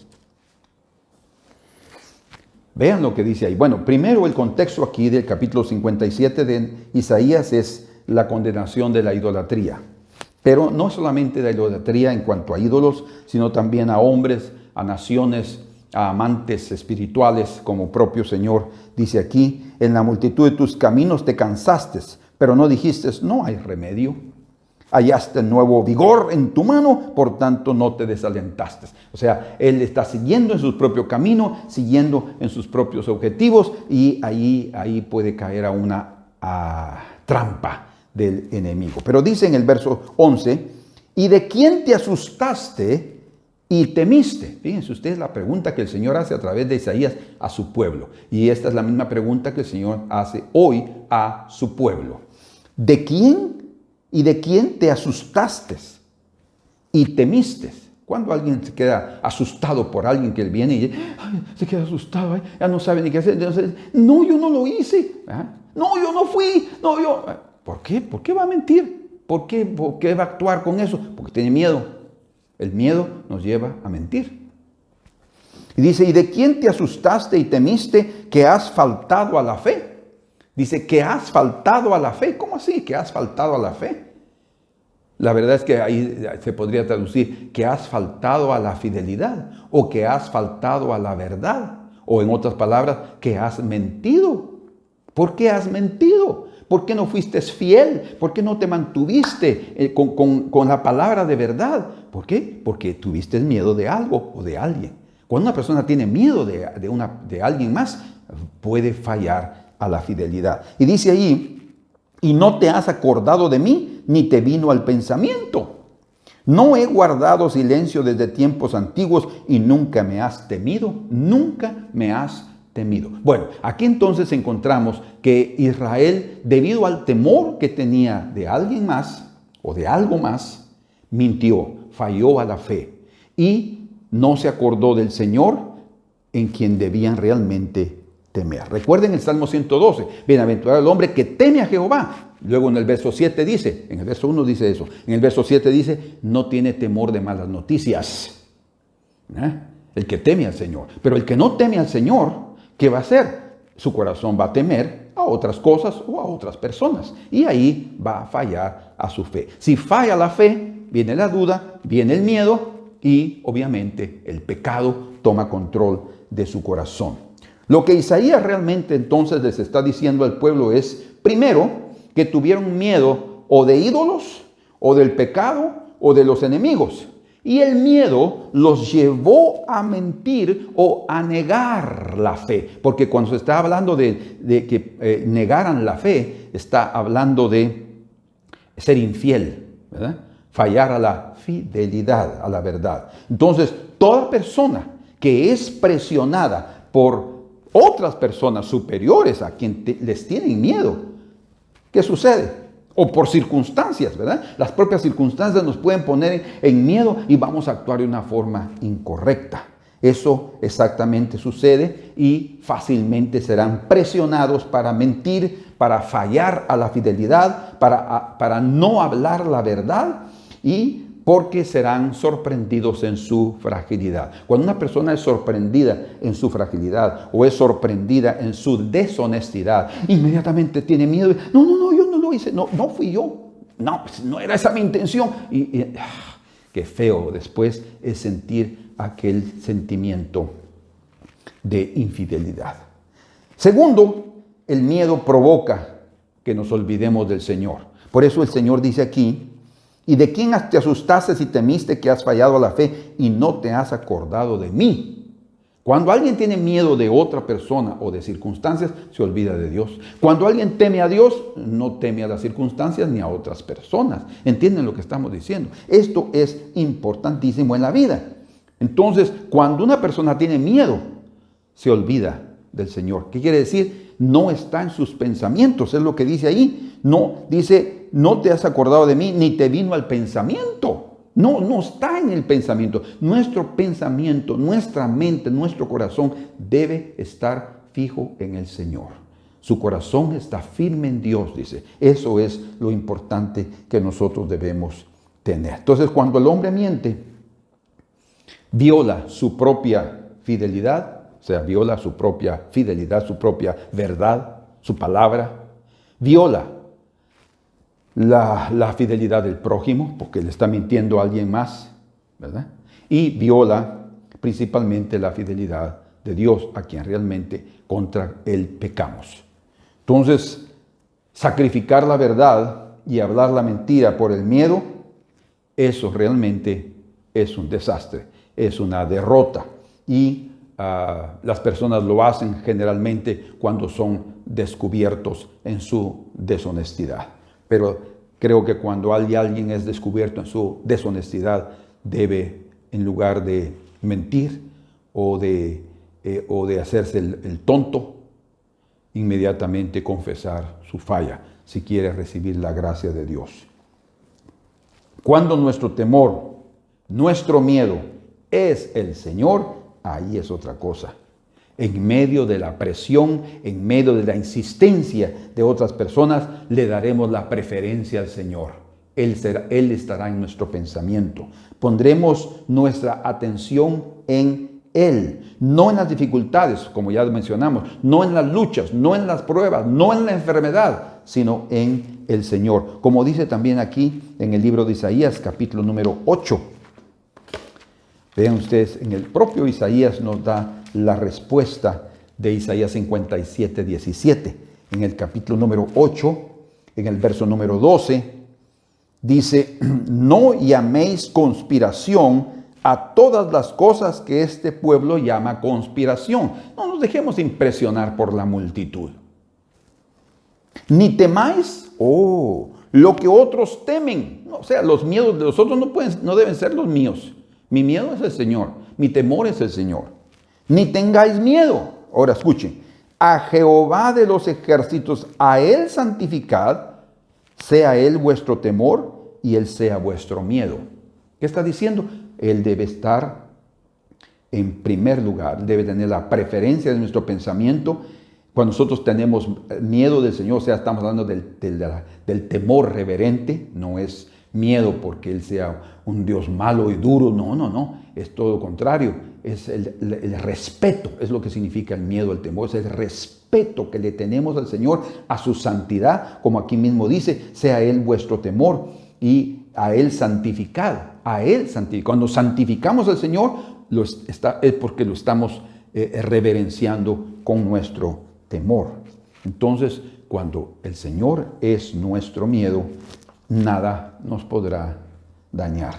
Vean lo que dice ahí. Bueno, primero el contexto aquí del capítulo 57 de Isaías es la condenación de la idolatría. Pero no solamente la idolatría en cuanto a ídolos, sino también a hombres, a naciones, a amantes espirituales, como propio Señor dice aquí: en la multitud de tus caminos te cansaste, pero no dijiste, no hay remedio. Hallaste nuevo vigor en tu mano, por tanto no te desalentaste. O sea, él está siguiendo en su propio camino, siguiendo en sus propios objetivos, y ahí puede caer a una trampa del enemigo. Pero dice en el verso 11: ¿y de quién te asustaste y temiste? Fíjense ustedes la pregunta que el Señor hace a través de Isaías a su pueblo. Y esta es la misma pregunta que el Señor hace hoy a su pueblo. ¿De quién y de quién te asustaste y temiste? Cuando alguien se queda asustado por alguien que viene y se queda asustado, ya no sabe ni qué hacer. Entonces, no, yo no lo hice. No, yo no fui. No, yo... ¿Por qué? ¿Por qué va a mentir? ¿Por qué va a actuar con eso? Porque tiene miedo. El miedo nos lleva a mentir. Y dice: ¿y de quién te asustaste y temiste que has faltado a la fe? Dice que has faltado a la fe. ¿Cómo así que has faltado a la fe? La verdad es que ahí se podría traducir que has faltado a la fidelidad, o que has faltado a la verdad, o en otras palabras, que has mentido. ¿Por qué has mentido? ¿Por qué no fuiste fiel? ¿Por qué no te mantuviste con la palabra de verdad? ¿Por qué? Porque tuviste miedo de algo o de alguien. Cuando una persona tiene miedo de alguien más, puede fallar a la fidelidad. Y dice ahí: y no te has acordado de mí, ni te vino al pensamiento. No he guardado silencio desde tiempos antiguos y nunca me has temido. Nunca me has temido. Bueno, aquí entonces encontramos que Israel, debido al temor que tenía de alguien más o de algo más, mintió, falló a la fe y no se acordó del Señor, en quien debían realmente temer. Recuerden el Salmo 112, bienaventurado el hombre que teme a Jehová. Luego en el verso 7 dice, en el verso 1 dice eso, en el verso 7 dice, no tiene temor de malas noticias. El que teme al Señor. Pero el que no teme al Señor, ¿qué va a hacer? Su corazón va a temer a otras cosas o a otras personas. Y ahí va a fallar a su fe. Si falla la fe, viene la duda, viene el miedo y obviamente el pecado toma control de su corazón. Lo que Isaías realmente entonces les está diciendo al pueblo es, primero, que tuvieron miedo o de ídolos, o del pecado, o de los enemigos. Y el miedo los llevó a mentir o a negar la fe. Porque cuando se está hablando de que negaran la fe, está hablando de ser infiel, ¿verdad? Fallar a la fidelidad, a la verdad. Entonces, toda persona que es presionada por otras personas superiores a quien les tienen miedo, ¿qué sucede? O por circunstancias, ¿verdad? Las propias circunstancias nos pueden poner en miedo y vamos a actuar de una forma incorrecta. Eso exactamente sucede y fácilmente serán presionados para mentir, para fallar a la fidelidad, para no hablar la verdad y porque serán sorprendidos en su fragilidad. Cuando una persona es sorprendida en su fragilidad o es sorprendida en su deshonestidad, inmediatamente tiene miedo. No, yo no lo hice, no fui yo. No era esa mi intención. Qué feo después es sentir aquel sentimiento de infidelidad. Segundo, el miedo provoca que nos olvidemos del Señor. Por eso el Señor dice aquí, ¿y de quién te asustaste y temiste que has fallado a la fe y no te has acordado de mí? Cuando alguien tiene miedo de otra persona o de circunstancias, se olvida de Dios. Cuando alguien teme a Dios, no teme a las circunstancias ni a otras personas. ¿Entienden lo que estamos diciendo? Esto es importantísimo en la vida. Entonces, cuando una persona tiene miedo, se olvida del Señor. ¿Qué quiere decir? No está en sus pensamientos, es lo que dice ahí. No, dice, no te has acordado de mí, ni te vino al pensamiento. No está en el pensamiento. Nuestro pensamiento, nuestra mente, nuestro corazón debe estar fijo en el Señor. Su corazón está firme en Dios, dice. Eso es lo importante que nosotros debemos tener. Entonces, cuando el hombre miente, viola su propia fidelidad, o sea, viola su propia fidelidad, su propia verdad, su palabra, viola la fidelidad del prójimo, porque le está mintiendo a alguien más, ¿verdad? Y viola principalmente la fidelidad de Dios, a quien realmente contra él pecamos. Entonces, sacrificar la verdad y hablar la mentira por el miedo, eso realmente es un desastre, es una derrota. Y las personas lo hacen generalmente cuando son descubiertos en su deshonestidad. Pero creo que cuando alguien es descubierto en su deshonestidad, debe, en lugar de mentir o de hacerse el tonto, inmediatamente confesar su falla, si quiere recibir la gracia de Dios. Cuando nuestro temor, nuestro miedo es el Señor, ahí es otra cosa. En medio de la presión, en medio de la insistencia de otras personas, le daremos la preferencia al Señor. Él estará en nuestro pensamiento. Pondremos nuestra atención en Él, no en las dificultades, como ya mencionamos, no en las luchas, no en las pruebas, no en la enfermedad, sino en el Señor. Como dice también aquí en el libro de Isaías, capítulo número 8. Vean ustedes, en el propio Isaías nos da la respuesta de Isaías 57, 17. En el capítulo número 8, en el verso número 12, dice: no llaméis conspiración a todas las cosas que este pueblo llama conspiración. No nos dejemos impresionar por la multitud. Ni temáis, lo que otros temen. O sea, los miedos de los otros no deben ser los míos. Mi miedo es el Señor, mi temor es el Señor. Ni tengáis miedo. Ahora escuchen: a Jehová de los ejércitos, a Él santificad, sea Él vuestro temor y Él sea vuestro miedo. ¿Qué está diciendo? Él debe estar en primer lugar, debe tener la preferencia de nuestro pensamiento. Cuando nosotros tenemos miedo del Señor, o sea, estamos hablando del temor reverente, no es miedo porque Él sea un Dios malo y duro, no, es todo lo contrario, es el respeto, es lo que significa el miedo, el temor, es el respeto que le tenemos al Señor, a su santidad, como aquí mismo dice: sea Él vuestro temor y a Él santificad, a Él santificad. Cuando santificamos al Señor, es porque lo estamos reverenciando con nuestro temor. Entonces, cuando el Señor es nuestro miedo, nada nos podrá dañar.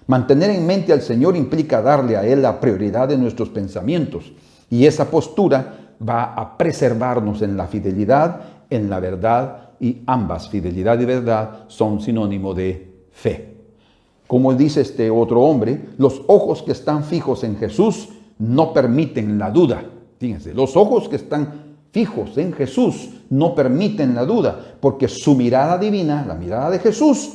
Mantener en mente al Señor implica darle a Él la prioridad de nuestros pensamientos, y esa postura va a preservarnos en la fidelidad, en la verdad, y ambas, fidelidad y verdad, son sinónimo de fe. Como dice este otro hombre, los ojos que están fijos en Jesús no permiten la duda. Fíjense, los ojos que están fijos en Jesús no permiten la duda, porque su mirada divina, la mirada de Jesús,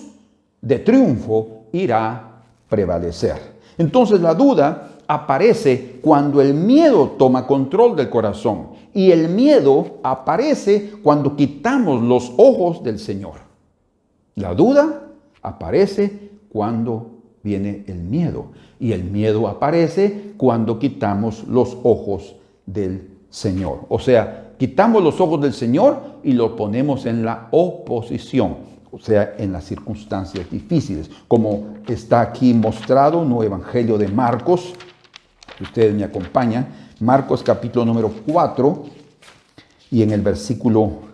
de triunfo, irá a prevalecer. Entonces la duda aparece cuando el miedo toma control del corazón, y el miedo aparece cuando quitamos los ojos del Señor. La duda aparece cuando viene el miedo, y el miedo aparece cuando quitamos los ojos del Señor. O sea, quitamos los ojos del Señor y lo ponemos en la oposición, o sea, en las circunstancias difíciles, como está aquí mostrado en el Evangelio de Marcos. Si ustedes me acompañan, Marcos capítulo número 4, y en el versículo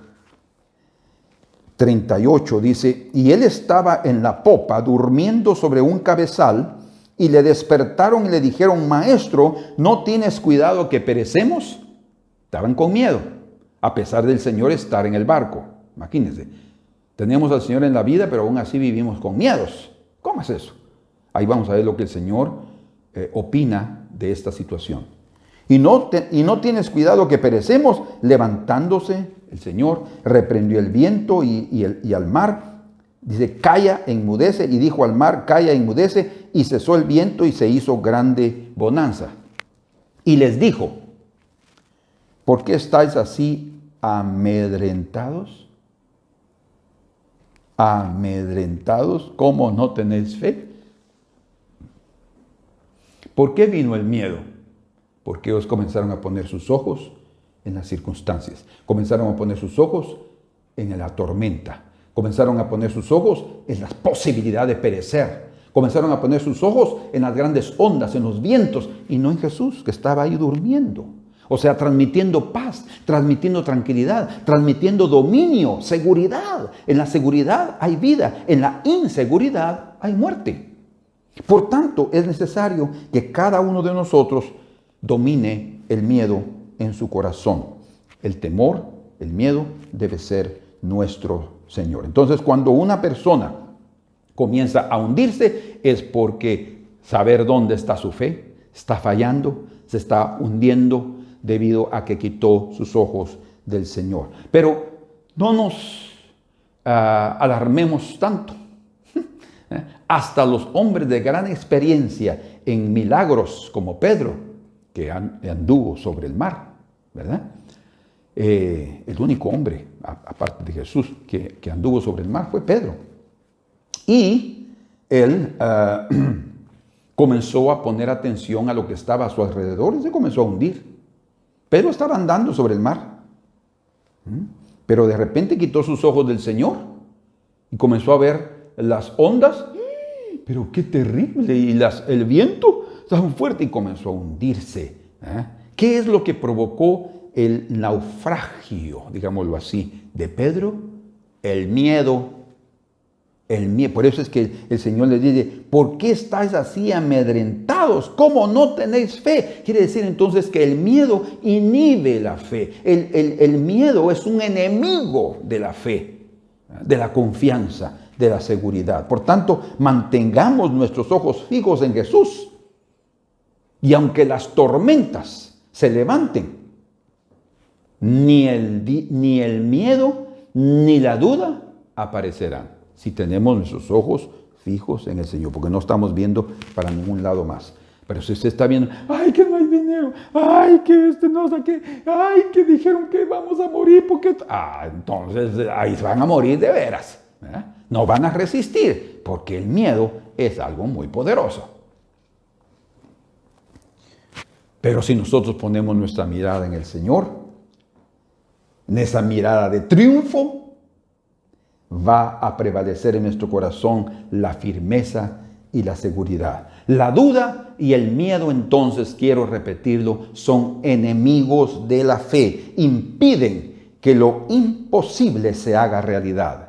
38 dice: y él estaba en la popa durmiendo sobre un cabezal, y le despertaron y le dijeron: maestro, ¿no tienes cuidado que perecemos? Estaban con miedo, a pesar del Señor estar en el barco. Imagínense, tenemos al Señor en la vida, pero aún así vivimos con miedos. ¿Cómo es eso? Ahí vamos a ver lo que el Señor opina de esta situación. Y no tienes cuidado que perecemos. Levantándose, el Señor reprendió el viento y al mar. Dice: calla, enmudece. Y dijo al mar: calla, enmudece. Y cesó el viento y se hizo grande bonanza. Y les dijo: ¿por qué estáis así amedrentados. Amedrentados, ¿cómo no tenéis fe? ¿Por qué vino el miedo? Porque ellos comenzaron a poner sus ojos en las circunstancias, comenzaron a poner sus ojos en la tormenta, comenzaron a poner sus ojos en las posibilidades de perecer, comenzaron a poner sus ojos en las grandes ondas, en los vientos, y no en Jesús, que estaba ahí durmiendo. O sea, transmitiendo paz, transmitiendo tranquilidad, transmitiendo dominio, seguridad. En la seguridad hay vida, en la inseguridad hay muerte. Por tanto, es necesario que cada uno de nosotros domine el miedo en su corazón. El temor, el miedo debe ser nuestro Señor. Entonces, cuando una persona comienza a hundirse, es porque saber dónde está su fe, está fallando, se está hundiendo debido a que quitó sus ojos del Señor. Pero no nos alarmemos tanto. Hasta los hombres de gran experiencia en milagros como Pedro, que anduvo sobre el mar, ¿verdad? El único hombre, aparte de Jesús, que anduvo sobre el mar fue Pedro. Y él comenzó a poner atención a lo que estaba a su alrededor y se comenzó a hundir. Pedro estaba andando sobre el mar, pero de repente quitó sus ojos del Señor y comenzó a ver las ondas. Pero qué terrible, y el viento tan fuerte, y comenzó a hundirse. ¿Qué es lo que provocó el naufragio, digámoslo así, de Pedro? El miedo. Por eso es que el Señor les dice, ¿por qué estáis así amedrentados? ¿Cómo no tenéis fe? Quiere decir entonces que el miedo inhibe la fe. El miedo es un enemigo de la fe, de la confianza, de la seguridad. Por tanto, mantengamos nuestros ojos fijos en Jesús. Y aunque las tormentas se levanten, ni el miedo ni la duda aparecerán, si tenemos nuestros ojos fijos en el Señor, porque no estamos viendo para ningún lado más. Pero si usted está viendo, ay, que no hay dinero, ay, que no sé qué, ay, que dijeron que vamos a morir, porque entonces ahí van a morir de veras. No van a resistir, porque el miedo es algo muy poderoso. Pero si nosotros ponemos nuestra mirada en el Señor, en esa mirada de triunfo, va a prevalecer en nuestro corazón la firmeza y la seguridad. La duda y el miedo, entonces, quiero repetirlo, son enemigos de la fe. Impiden que lo imposible se haga realidad.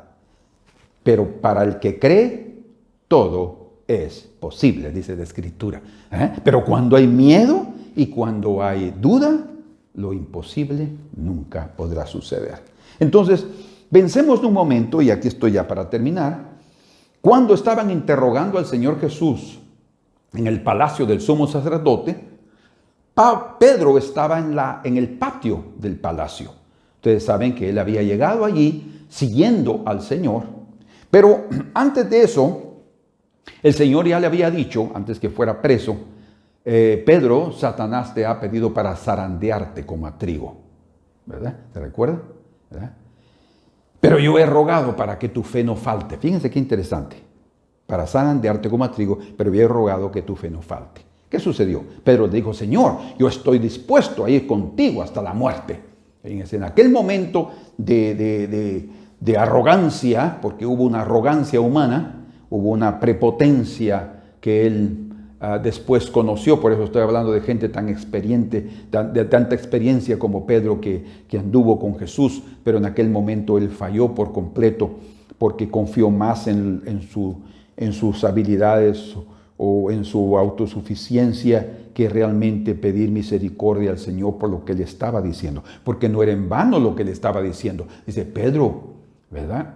Pero para el que cree, todo es posible, dice la Escritura. Pero cuando hay miedo y cuando hay duda, lo imposible nunca podrá suceder. Entonces, pensemos un momento, y aquí estoy ya para terminar, cuando estaban interrogando al Señor Jesús en el palacio del sumo sacerdote, Pedro estaba en el patio del palacio. Ustedes saben que él había llegado allí siguiendo al Señor, pero antes de eso, el Señor ya le había dicho, antes que fuera preso, Pedro, Satanás te ha pedido para zarandearte como a trigo, ¿verdad? ¿Te recuerdas? ¿Verdad? Pero yo he rogado para que tu fe no falte. Fíjense qué interesante. Para zarandearte como a trigo, pero yo he rogado que tu fe no falte. ¿Qué sucedió? Pedro dijo, Señor, yo estoy dispuesto a ir contigo hasta la muerte. En aquel momento de arrogancia, porque hubo una arrogancia humana, hubo una prepotencia que él después conoció. Por eso estoy hablando de gente tan experiente, de tanta experiencia como Pedro que anduvo con Jesús, pero en aquel momento él falló por completo porque confió más en sus habilidades o en su autosuficiencia que realmente pedir misericordia al Señor por lo que le estaba diciendo, porque no era en vano lo que le estaba diciendo. Dice, Pedro, ¿verdad?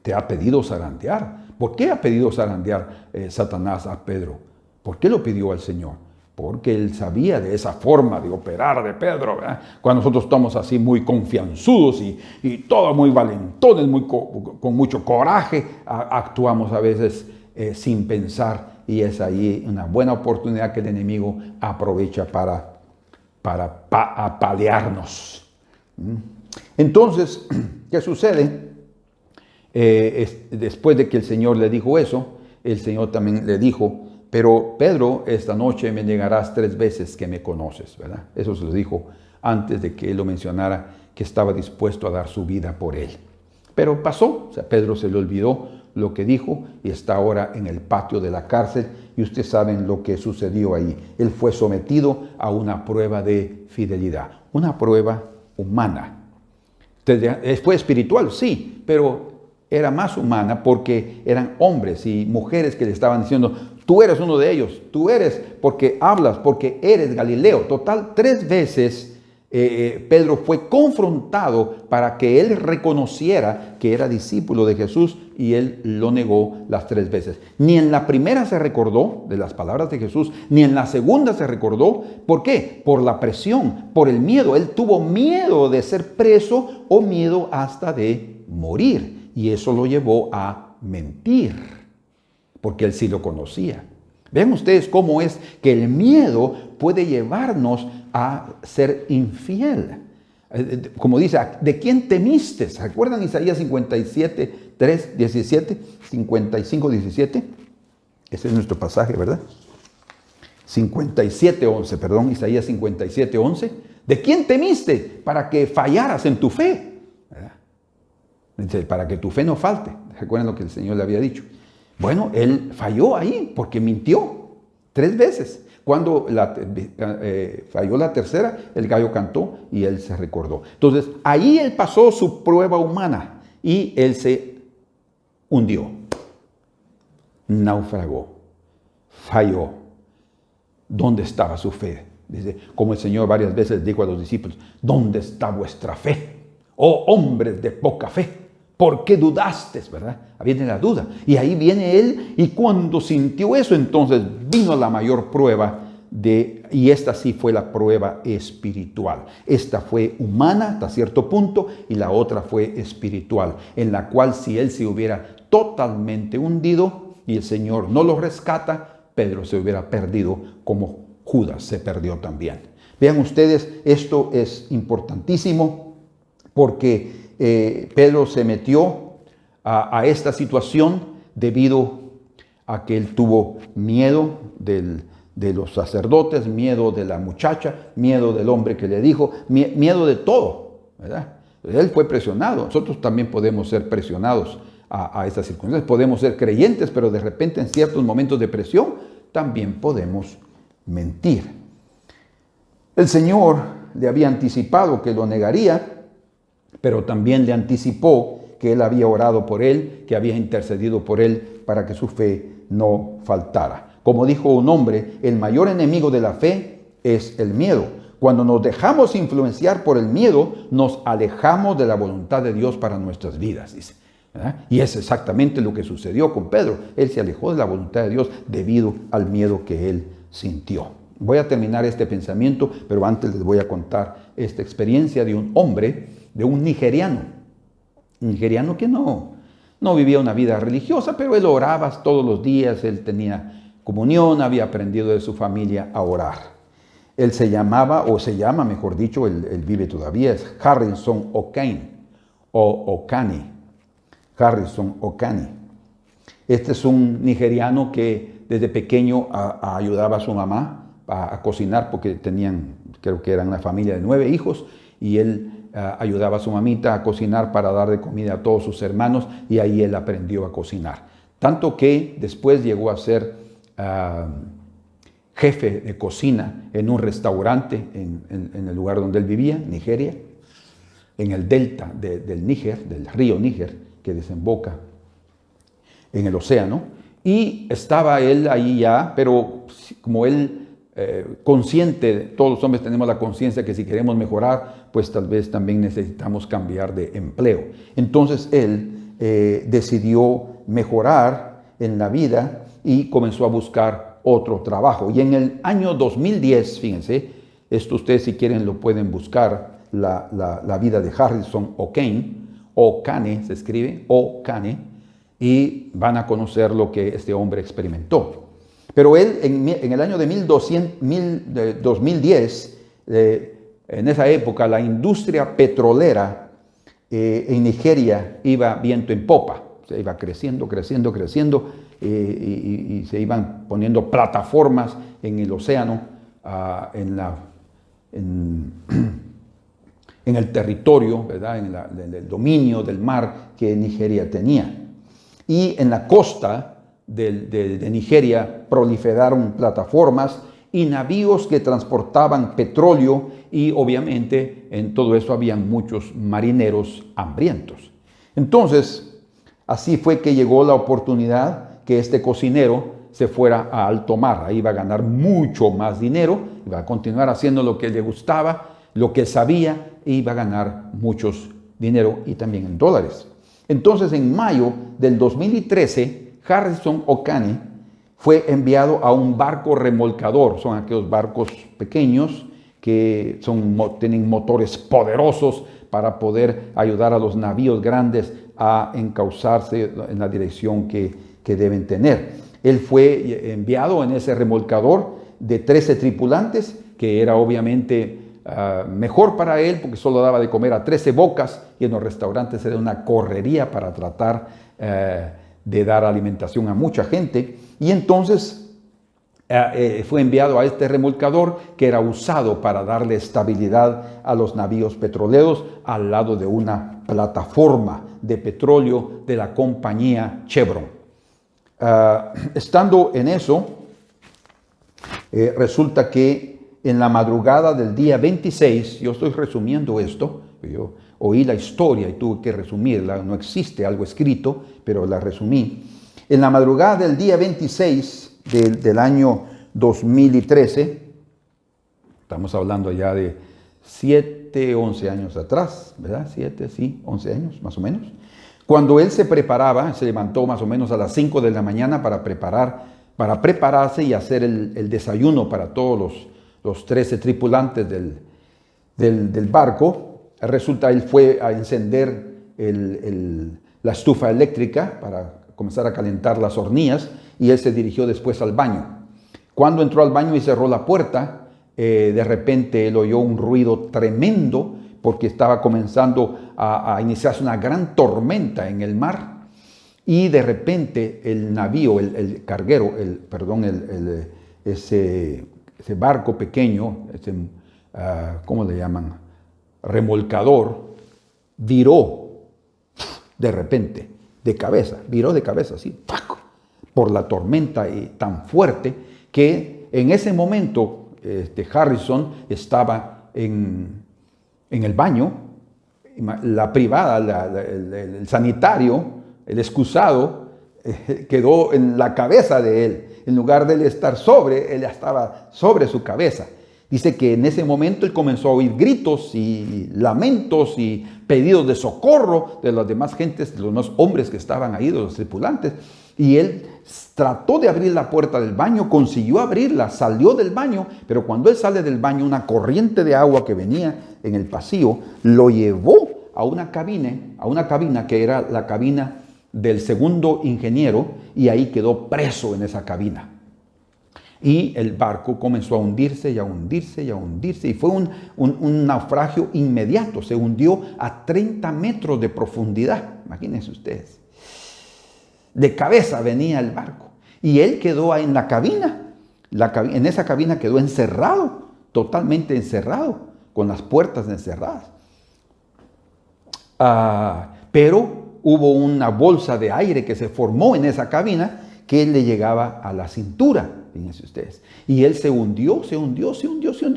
Te ha pedido zarandear. ¿Por qué ha pedido zarandear Satanás a Pedro? ¿Por qué lo pidió al Señor? Porque él sabía de esa forma de operar de Pedro, ¿verdad? Cuando nosotros estamos así muy confianzudos y todos muy valentones, con mucho coraje, actuamos a veces sin pensar, y es ahí una buena oportunidad que el enemigo aprovecha para apalearnos, Entonces, ¿qué sucede? Después de que el Señor le dijo eso, el Señor también le dijo, pero Pedro, esta noche me negarás 3 veces que me conoces, ¿verdad? Eso se lo dijo antes de que él lo mencionara, que estaba dispuesto a dar su vida por él. Pero pasó, o sea, Pedro se le olvidó lo que dijo y está ahora en el patio de la cárcel y ustedes saben lo que sucedió ahí. Él fue sometido a una prueba de fidelidad, una prueba humana. Fue espiritual, sí, pero era más humana porque eran hombres y mujeres que le estaban diciendo, tú eres uno de ellos, tú eres porque hablas, porque eres Galileo. Total, 3 veces Pedro fue confrontado para que él reconociera que era discípulo de Jesús y él lo negó las 3 veces. Ni en la primera se recordó de las palabras de Jesús, ni en la segunda se recordó. ¿Por qué? Por la presión, por el miedo. Él tuvo miedo de ser preso o miedo hasta de morir. Y eso lo llevó a mentir, porque él sí lo conocía. Vean ustedes cómo es que el miedo puede llevarnos a ser infiel. Como dice, ¿de quién temiste? ¿Se acuerdan Isaías 57, 3, 17? 55, 17. Ese es nuestro pasaje, ¿verdad? 57, 11, perdón, Isaías 57, 11. ¿De quién temiste para que fallaras en tu fe? ¿Verdad? Dice, para que tu fe no falte. ¿Recuerdan lo que el Señor le había dicho? Bueno, él falló ahí porque mintió 3 veces. Cuando falló la tercera, el gallo cantó y él se recordó. Entonces, ahí él pasó su prueba humana y él se hundió, naufragó, falló. ¿Dónde estaba su fe? Dice, como el Señor varias veces dijo a los discípulos, ¿dónde está vuestra fe? Oh hombres de poca fe. ¿Por qué dudaste? ¿Verdad? Viene la duda. Y ahí viene él y cuando sintió eso, entonces vino la mayor prueba y esta sí fue la prueba espiritual. Esta fue humana hasta cierto punto y la otra fue espiritual, en la cual si él se hubiera totalmente hundido y el Señor no lo rescata, Pedro se hubiera perdido como Judas se perdió también. Vean ustedes, esto es importantísimo porque Pedro se metió a esta situación debido a que él tuvo miedo de los sacerdotes, miedo de la muchacha, miedo del hombre que le dijo, miedo de todo, ¿verdad? Él fue presionado. Nosotros también podemos ser presionados a estas circunstancias. Podemos ser creyentes, pero de repente en ciertos momentos de presión también podemos mentir. El Señor le había anticipado que lo negaría, pero también le anticipó que él había orado por él, que había intercedido por él para que su fe no faltara. Como dijo un hombre, el mayor enemigo de la fe es el miedo. Cuando nos dejamos influenciar por el miedo, nos alejamos de la voluntad de Dios para nuestras vidas, dice. ¿Verdad? Y es exactamente lo que sucedió con Pedro. Él se alejó de la voluntad de Dios debido al miedo que él sintió. Voy a terminar este pensamiento, pero antes les voy a contar esta experiencia de un hombre, de un nigeriano que no vivía una vida religiosa, pero él oraba todos los días, él tenía comunión, había aprendido de su familia a orar. Él se llama, mejor dicho, él vive todavía, es Harrison Okani. Harrison Okani. Este es un nigeriano que desde pequeño ayudaba a su mamá a cocinar porque creo que eran una familia de 9 hijos y él ayudaba a su mamita a cocinar para dar de comida a todos sus hermanos y ahí él aprendió a cocinar. Tanto que después llegó a ser jefe de cocina en un restaurante en el lugar donde él vivía, Nigeria, en el delta del Níger, del río Níger, que desemboca en el océano. Y estaba él ahí ya, pero como él consciente, todos los hombres tenemos la conciencia que si queremos mejorar, pues tal vez también necesitamos cambiar de empleo. Entonces él decidió mejorar en la vida y comenzó a buscar otro trabajo. Y en el año 2010, fíjense, esto ustedes si quieren lo pueden buscar, la vida de Harrison Okane se escribe, Okane, y van a conocer lo que este hombre experimentó. Pero él en el año de 2010 en esa época la industria petrolera en Nigeria iba viento en popa. Se iba creciendo, creciendo, creciendo y se iban poniendo plataformas en el océano, en el territorio, ¿verdad? En el dominio del mar que Nigeria tenía. Y en la costa de Nigeria proliferaron plataformas y navíos que transportaban petróleo y obviamente en todo eso habían muchos marineros hambrientos. Entonces, así fue que llegó la oportunidad que este cocinero se fuera a alto mar. Ahí iba a ganar mucho más dinero, iba a continuar haciendo lo que le gustaba, lo que sabía, e iba a ganar muchos dinero y también en dólares. Entonces, en mayo del 2013, Harrison Okane fue enviado a un barco remolcador. Son aquellos barcos pequeños que tienen motores poderosos para poder ayudar a los navíos grandes a encauzarse en la dirección que deben tener. Él fue enviado en ese remolcador de 13 tripulantes, que era obviamente mejor para él porque solo daba de comer a 13 bocas y en los restaurantes era una correría para tratar de dar alimentación a mucha gente. Y entonces fue enviado a este remolcador que era usado para darle estabilidad a los navíos petroleros al lado de una plataforma de petróleo de la compañía Chevron. Estando en eso, resulta que en la madrugada del día 26, yo estoy resumiendo esto, yo oí la historia y tuve que resumirla, no existe algo escrito, pero la resumí. En la madrugada del día 26 del año 2013, estamos hablando ya de 7, 11 años atrás, ¿verdad? 7, sí, 11 años más o menos. Cuando él se preparaba, se levantó más o menos a las 5 de la mañana para prepararse y hacer el desayuno para todos los 13 tripulantes del barco. Resulta, él fue a encender la estufa eléctrica para comenzar a calentar las hornillas y él se dirigió después al baño. Cuando entró al baño y cerró la puerta, de repente él oyó un ruido tremendo porque estaba comenzando a iniciarse una gran tormenta en el mar y de repente el navío, el carguero, ese barco pequeño, ¿cómo le llaman? Remolcador, viró de repente, de cabeza, viró de cabeza así, ¡pac!, por la tormenta tan fuerte que en ese momento Harrison estaba en el baño, la privada, el sanitario, el excusado, quedó en la cabeza de él. En lugar de él estar él estaba sobre su cabeza. Dice que en ese momento él comenzó a oír gritos y lamentos y pedidos de socorro de las demás gentes, de los demás hombres que estaban ahí, de los tripulantes. Y él trató de abrir la puerta del baño, consiguió abrirla, salió del baño, pero cuando él sale del baño, una corriente de agua que venía en el pasillo lo llevó a una cabina que era la cabina del segundo ingeniero, y ahí quedó preso en esa cabina. Y el barco comenzó a hundirse y a hundirse y a hundirse, y fue un naufragio inmediato. Se hundió a 30 metros de profundidad, imagínense ustedes. De cabeza venía el barco y él quedó en la cabina. En esa cabina quedó encerrado, totalmente encerrado, con las puertas encerradas. Pero hubo una bolsa de aire que se formó en esa cabina que le llegaba a la cintura, fíjense ustedes. Y él se hundió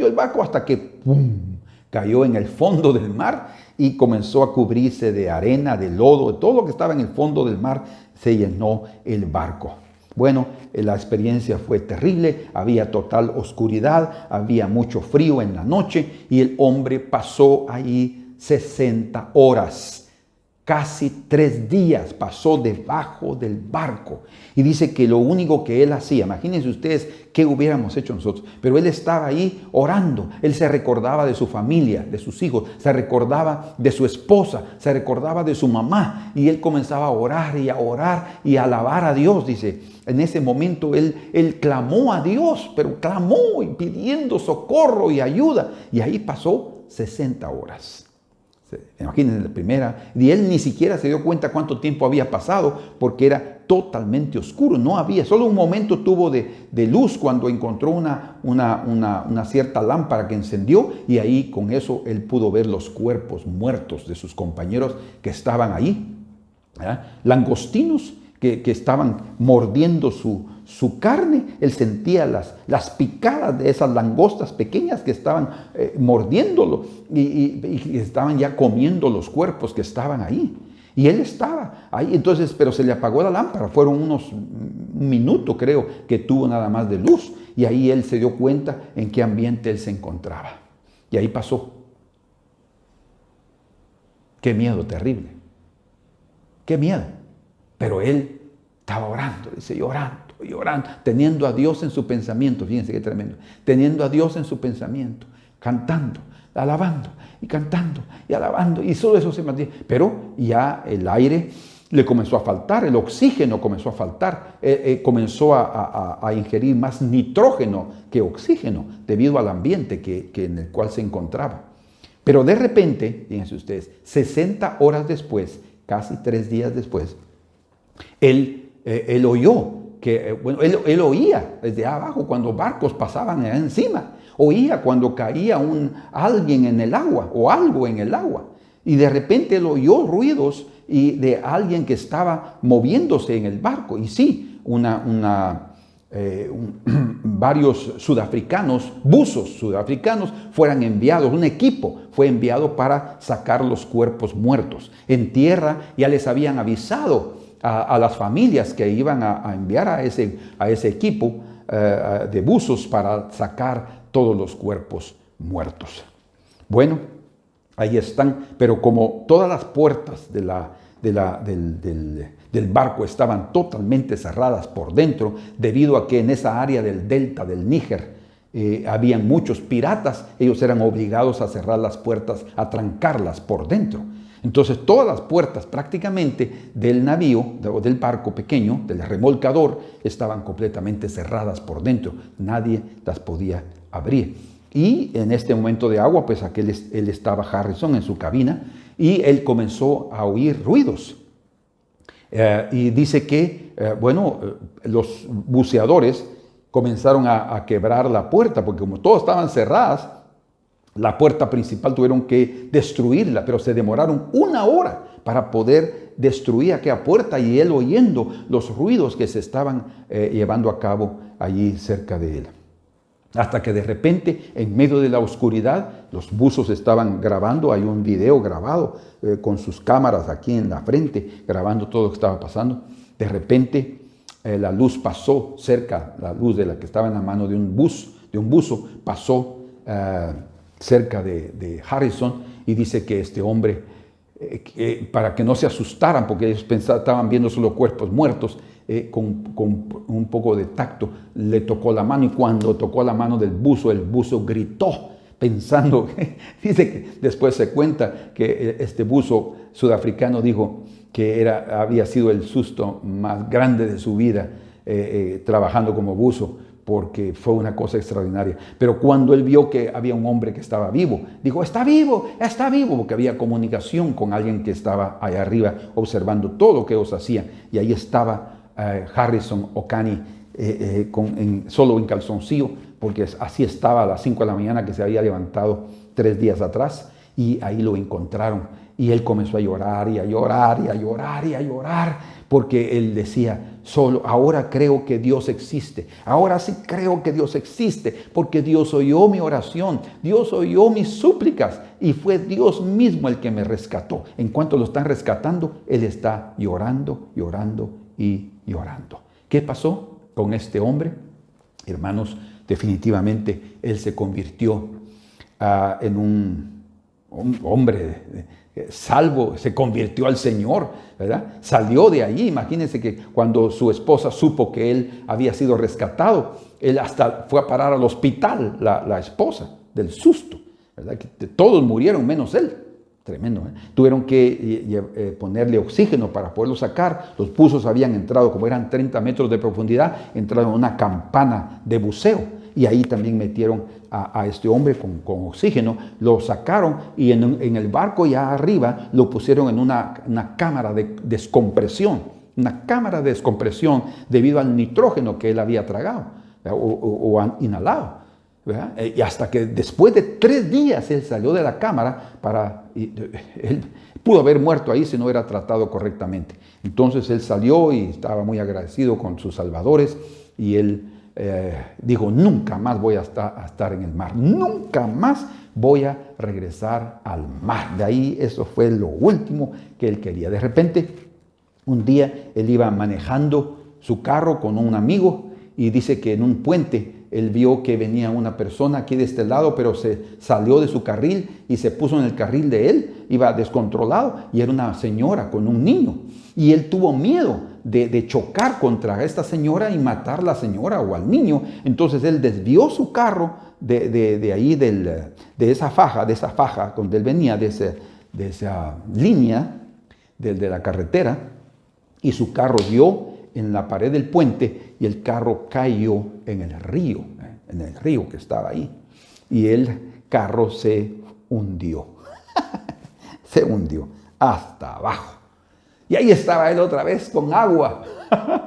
el barco hasta que ¡pum!, cayó en el fondo del mar y comenzó a cubrirse de arena, de lodo, de todo lo que estaba en el fondo del mar. Se llenó el barco. Bueno, la experiencia fue terrible, había total oscuridad, había mucho frío en la noche y el hombre pasó ahí 60 horas Casi 3 días pasó debajo del barco. Y dice que lo único que él hacía, imagínense ustedes qué hubiéramos hecho nosotros, pero él estaba ahí orando. Él se recordaba de su familia, de sus hijos, se recordaba de su esposa, se recordaba de su mamá. Y él comenzaba a orar y a alabar a Dios, dice. En ese momento él clamó a Dios, pero clamó y pidiendo socorro y ayuda. Y ahí pasó 60 horas. Imagínense la primera, y él ni siquiera se dio cuenta cuánto tiempo había pasado porque era totalmente oscuro, no había, solo un momento tuvo de luz cuando encontró una cierta lámpara que encendió y ahí con eso él pudo ver los cuerpos muertos de sus compañeros que estaban ahí, ¿verdad? Langostinos que estaban mordiendo su carne. Él sentía las picadas de esas langostas pequeñas que estaban mordiéndolo y estaban ya comiendo los cuerpos que estaban ahí. Y él estaba ahí, entonces, pero se le apagó la lámpara. Fueron un minuto, creo, que tuvo nada más de luz. Y ahí él se dio cuenta en qué ambiente él se encontraba. Y ahí pasó. Qué miedo terrible. Qué miedo. Pero él estaba orando, dice, llorando, teniendo a Dios en su pensamiento. Fíjense qué tremendo. Teniendo a Dios en su pensamiento, cantando, alabando y cantando y alabando. Y solo eso se mantiene. Pero ya el aire le comenzó a faltar, el oxígeno comenzó a faltar, comenzó a ingerir más nitrógeno que oxígeno debido al ambiente en el cual se encontraba. Pero de repente, fíjense ustedes, 60 horas después, casi 3 días después, él oyó, él oía desde abajo cuando barcos pasaban encima, oía cuando caía alguien en el agua o algo en el agua. Y de repente él oyó ruidos y de alguien que estaba moviéndose en el barco. Y sí, varios sudafricanos, buzos sudafricanos, fueron enviados, un equipo fue enviado para sacar los cuerpos muertos. En tierra ya les habían avisado a las familias que iban a enviar a ese equipo de buzos para sacar todos los cuerpos muertos. Bueno, ahí están, pero como todas las puertas del barco estaban totalmente cerradas por dentro, debido a que en esa área del delta del Níger habían muchos piratas, ellos eran obligados a cerrar las puertas, a trancarlas por dentro. Entonces todas las puertas prácticamente del navío, del barco pequeño, del remolcador, estaban completamente cerradas por dentro. Nadie las podía abrir. Y en este momento de agua, pues él estaba Harrison en su cabina y él comenzó a oír ruidos. Y dice que, los buceadores comenzaron a quebrar la puerta, porque como todas estaban cerradas, la puerta principal tuvieron que destruirla, pero se demoraron 1 hora para poder destruir aquella puerta y él oyendo los ruidos que se estaban llevando a cabo allí cerca de él. Hasta que de repente, en medio de la oscuridad, los buzos estaban grabando, hay un video grabado con sus cámaras aquí en la frente, grabando todo lo que estaba pasando. De repente, la luz pasó cerca, la luz de la que estaba en la mano de un buzo, pasó cerca de Harrison y dice que este hombre, para que no se asustaran, porque ellos estaban viendo solo cuerpos muertos, con un poco de tacto le tocó la mano y cuando tocó la mano del buzo, el buzo gritó pensando, dice que después se cuenta que este buzo sudafricano dijo que había sido el susto más grande de su vida trabajando como buzo, porque fue una cosa extraordinaria. Pero cuando él vio que había un hombre que estaba vivo, dijo, está vivo, porque había comunicación con alguien que estaba allá arriba observando todo lo que ellos hacían. Y ahí estaba Harrison Okani solo en calzoncillo, porque así estaba a las 5 de la mañana que se había levantado 3 días atrás, y ahí lo encontraron. Y él comenzó a llorar y a llorar y a llorar y a llorar, porque él decía, ahora creo que Dios existe, ahora sí creo que Dios existe, porque Dios oyó mi oración, Dios oyó mis súplicas, y fue Dios mismo el que me rescató. En cuanto lo están rescatando, él está llorando, llorando y llorando. ¿Qué pasó con este hombre? Hermanos, definitivamente él se convirtió en un hombre salvo, se convirtió al Señor, ¿verdad? Salió de allí. Imagínense que cuando su esposa supo que él había sido rescatado, él hasta fue a parar al hospital, la esposa, del susto, ¿verdad? Que todos murieron menos él. Tremendo, ¿eh? Tuvieron que ponerle oxígeno para poderlo sacar. Los buzos habían entrado, como eran 30 metros de profundidad, entraron en una campana de buceo. Y ahí también metieron a este hombre con oxígeno. Lo sacaron y en el barco ya arriba lo pusieron en una cámara de descompresión. Una cámara de descompresión debido al nitrógeno que él había tragado o inhalado. ¿Verdad? Y hasta que después de 3 días él salió de la cámara él pudo haber muerto ahí si no era tratado correctamente. Entonces él salió y estaba muy agradecido con sus salvadores y él dijo: nunca más voy a estar en el mar, nunca más voy a regresar al mar. De ahí eso fue lo último que él quería. De repente, un día él iba manejando su carro con un amigo y dice que en un puente él vio que venía una persona aquí de este lado, pero se salió de su carril y se puso en el carril de él, iba descontrolado, y era una señora con un niño. Y él tuvo miedo de chocar contra esta señora y matar a la señora o al niño. Entonces él desvió su carro de ahí, de esa faja donde él venía, de esa línea de la carretera, y su carro dio en la pared del puente y el carro cayó en el río que estaba ahí. Y el carro se hundió. Se hundió hasta abajo. Y ahí estaba él otra vez con agua.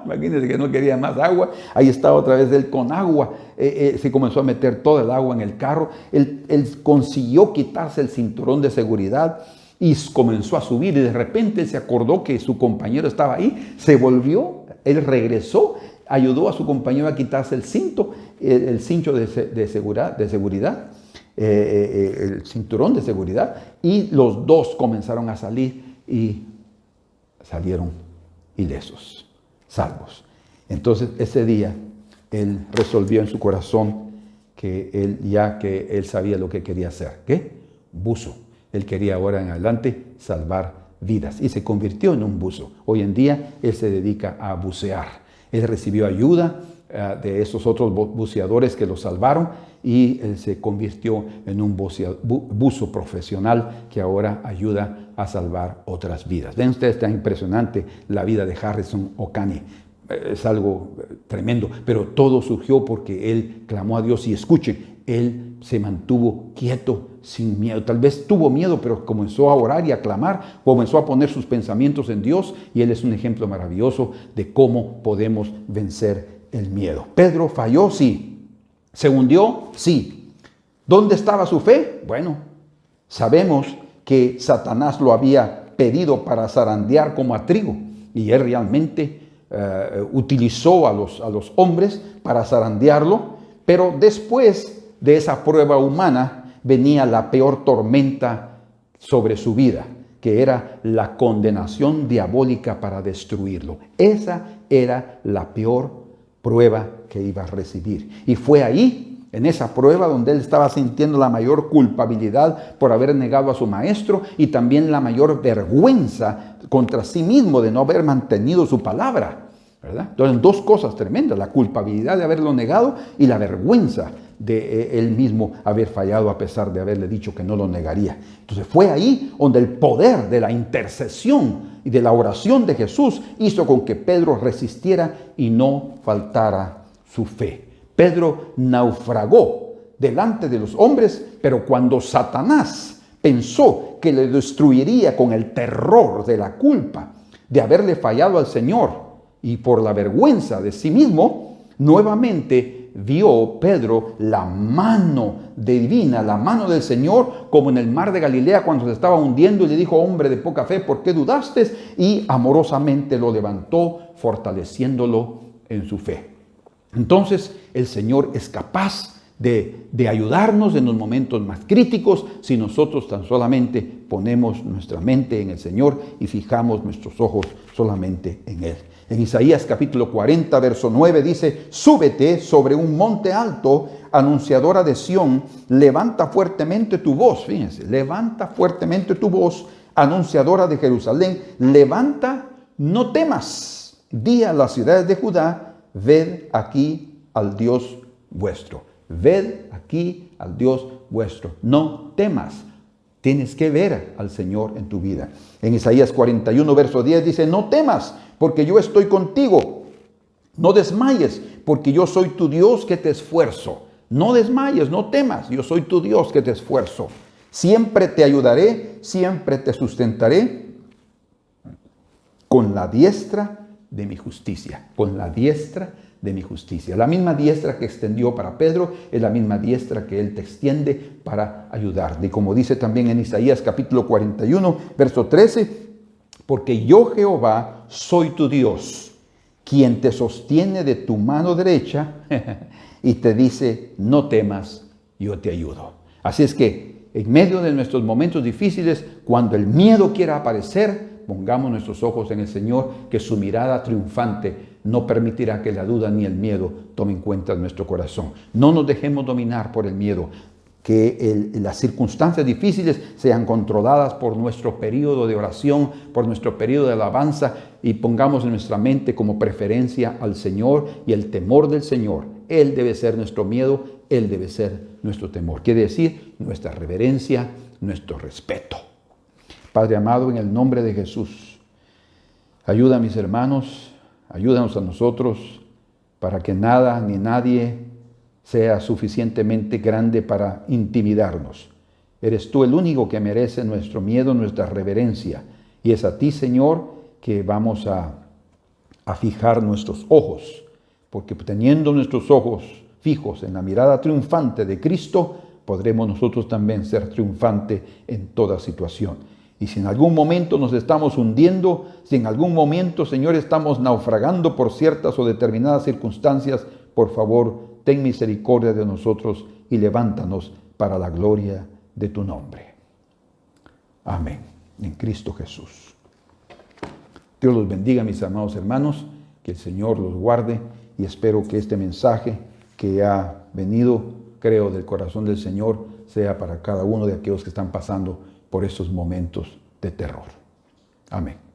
Imagínense que no quería más agua. Ahí estaba otra vez él con agua. Se comenzó a meter toda el agua en el carro. Él consiguió quitarse el cinturón de seguridad y comenzó a subir. Y de repente él se acordó que su compañero estaba ahí. Se volvió, él regresó, ayudó a su compañero a quitarse el cinto, el cincho de seguridad, el cinturón de seguridad. Y los dos comenzaron a salir y salieron ilesos, salvos. Entonces ese día él resolvió en su corazón que él sabía lo que quería hacer. ¿Qué? Buzo. Él quería ahora en adelante salvar vidas y se convirtió en un buzo. Hoy en día él se dedica a bucear. Él recibió ayuda de esos otros buceadores que lo salvaron y él se convirtió en un buzo profesional que ahora ayuda a salvar otras vidas. Ven ustedes, tan impresionante la vida de Harrison Okani. Es algo tremendo, pero todo surgió porque él clamó a Dios. Y escuchen, él se mantuvo quieto, sin miedo. Tal vez tuvo miedo, pero comenzó a orar y a clamar, comenzó a poner sus pensamientos en Dios, y él es un ejemplo maravilloso de cómo podemos vencer el miedo. Pedro falló, sí. ¿Se hundió? Sí. ¿Dónde estaba su fe? Bueno, sabemos que Satanás lo había pedido para zarandear como a trigo, y él realmente utilizó a los hombres para zarandearlo, pero después de esa prueba humana venía la peor tormenta sobre su vida, que era la condenación diabólica para destruirlo. Esa era la peor prueba que iba a recibir. Y fue ahí, en esa prueba, donde él estaba sintiendo la mayor culpabilidad por haber negado a su maestro y también la mayor vergüenza contra sí mismo de no haber mantenido su palabra, ¿verdad? Entonces, 2 cosas tremendas: la culpabilidad de haberlo negado y la vergüenza de él mismo haber fallado a pesar de haberle dicho que no lo negaría. Entonces fue ahí donde el poder de la intercesión y de la oración de Jesús hizo con que Pedro resistiera y no faltara su fe. Pedro naufragó delante de los hombres, pero cuando Satanás pensó que le destruiría con el terror de la culpa de haberle fallado al Señor y por la vergüenza de sí mismo, nuevamente vio Pedro la mano divina, la mano del Señor, como en el mar de Galilea cuando se estaba hundiendo, y le dijo: hombre de poca fe, ¿por qué dudaste? Y amorosamente lo levantó, fortaleciéndolo en su fe. Entonces el Señor es capaz de ayudarnos en los momentos más críticos si nosotros tan solamente ponemos nuestra mente en el Señor y fijamos nuestros ojos solamente en Él. En Isaías capítulo 40, verso 9 dice: súbete sobre un monte alto, anunciadora de Sión, levanta fuertemente tu voz. Fíjense, levanta fuertemente tu voz, anunciadora de Jerusalén, levanta, no temas. Di a las ciudades de Judá: ved aquí al Dios vuestro. Ved aquí al Dios vuestro. No temas. Tienes que ver al Señor en tu vida. En Isaías 41, verso 10 dice: no temas, porque yo estoy contigo. No desmayes, porque yo soy tu Dios que te esfuerzo. No desmayes, no temas, yo soy tu Dios que te esfuerzo. Siempre te ayudaré, siempre te sustentaré con la diestra de mi justicia. Con la diestra de mi justicia. La misma diestra que extendió para Pedro es la misma diestra que Él te extiende para ayudarte. Y como dice también en Isaías capítulo 41, verso 13, porque yo Jehová soy tu Dios, quien te sostiene de tu mano derecha y te dice: no temas, yo te ayudo. Así es que en medio de nuestros momentos difíciles, cuando el miedo quiera aparecer, pongamos nuestros ojos en el Señor, que su mirada triunfante no permitirá que la duda ni el miedo tomen cuenta de nuestro corazón. No nos dejemos dominar por el miedo. Que las circunstancias difíciles sean controladas por nuestro periodo de oración, por nuestro periodo de alabanza, y pongamos en nuestra mente como preferencia al Señor y el temor del Señor. Él debe ser nuestro miedo, Él debe ser nuestro temor. Quiere decir nuestra reverencia, nuestro respeto. Padre amado, en el nombre de Jesús, ayuda a mis hermanos, ayúdanos a nosotros para que nada ni nadie sea suficientemente grande para intimidarnos. Eres tú el único que merece nuestro miedo, nuestra reverencia. Y es a ti, Señor, que vamos a fijar nuestros ojos. Porque teniendo nuestros ojos fijos en la mirada triunfante de Cristo, podremos nosotros también ser triunfantes en toda situación. Y si en algún momento nos estamos hundiendo, si en algún momento, Señor, estamos naufragando por ciertas o determinadas circunstancias, por favor, ten misericordia de nosotros y levántanos para la gloria de tu nombre. Amén. En Cristo Jesús. Dios los bendiga, mis amados hermanos, que el Señor los guarde, y espero que este mensaje que ha venido, creo, del corazón del Señor, sea para cada uno de aquellos que están pasando por estos momentos de terror. Amén.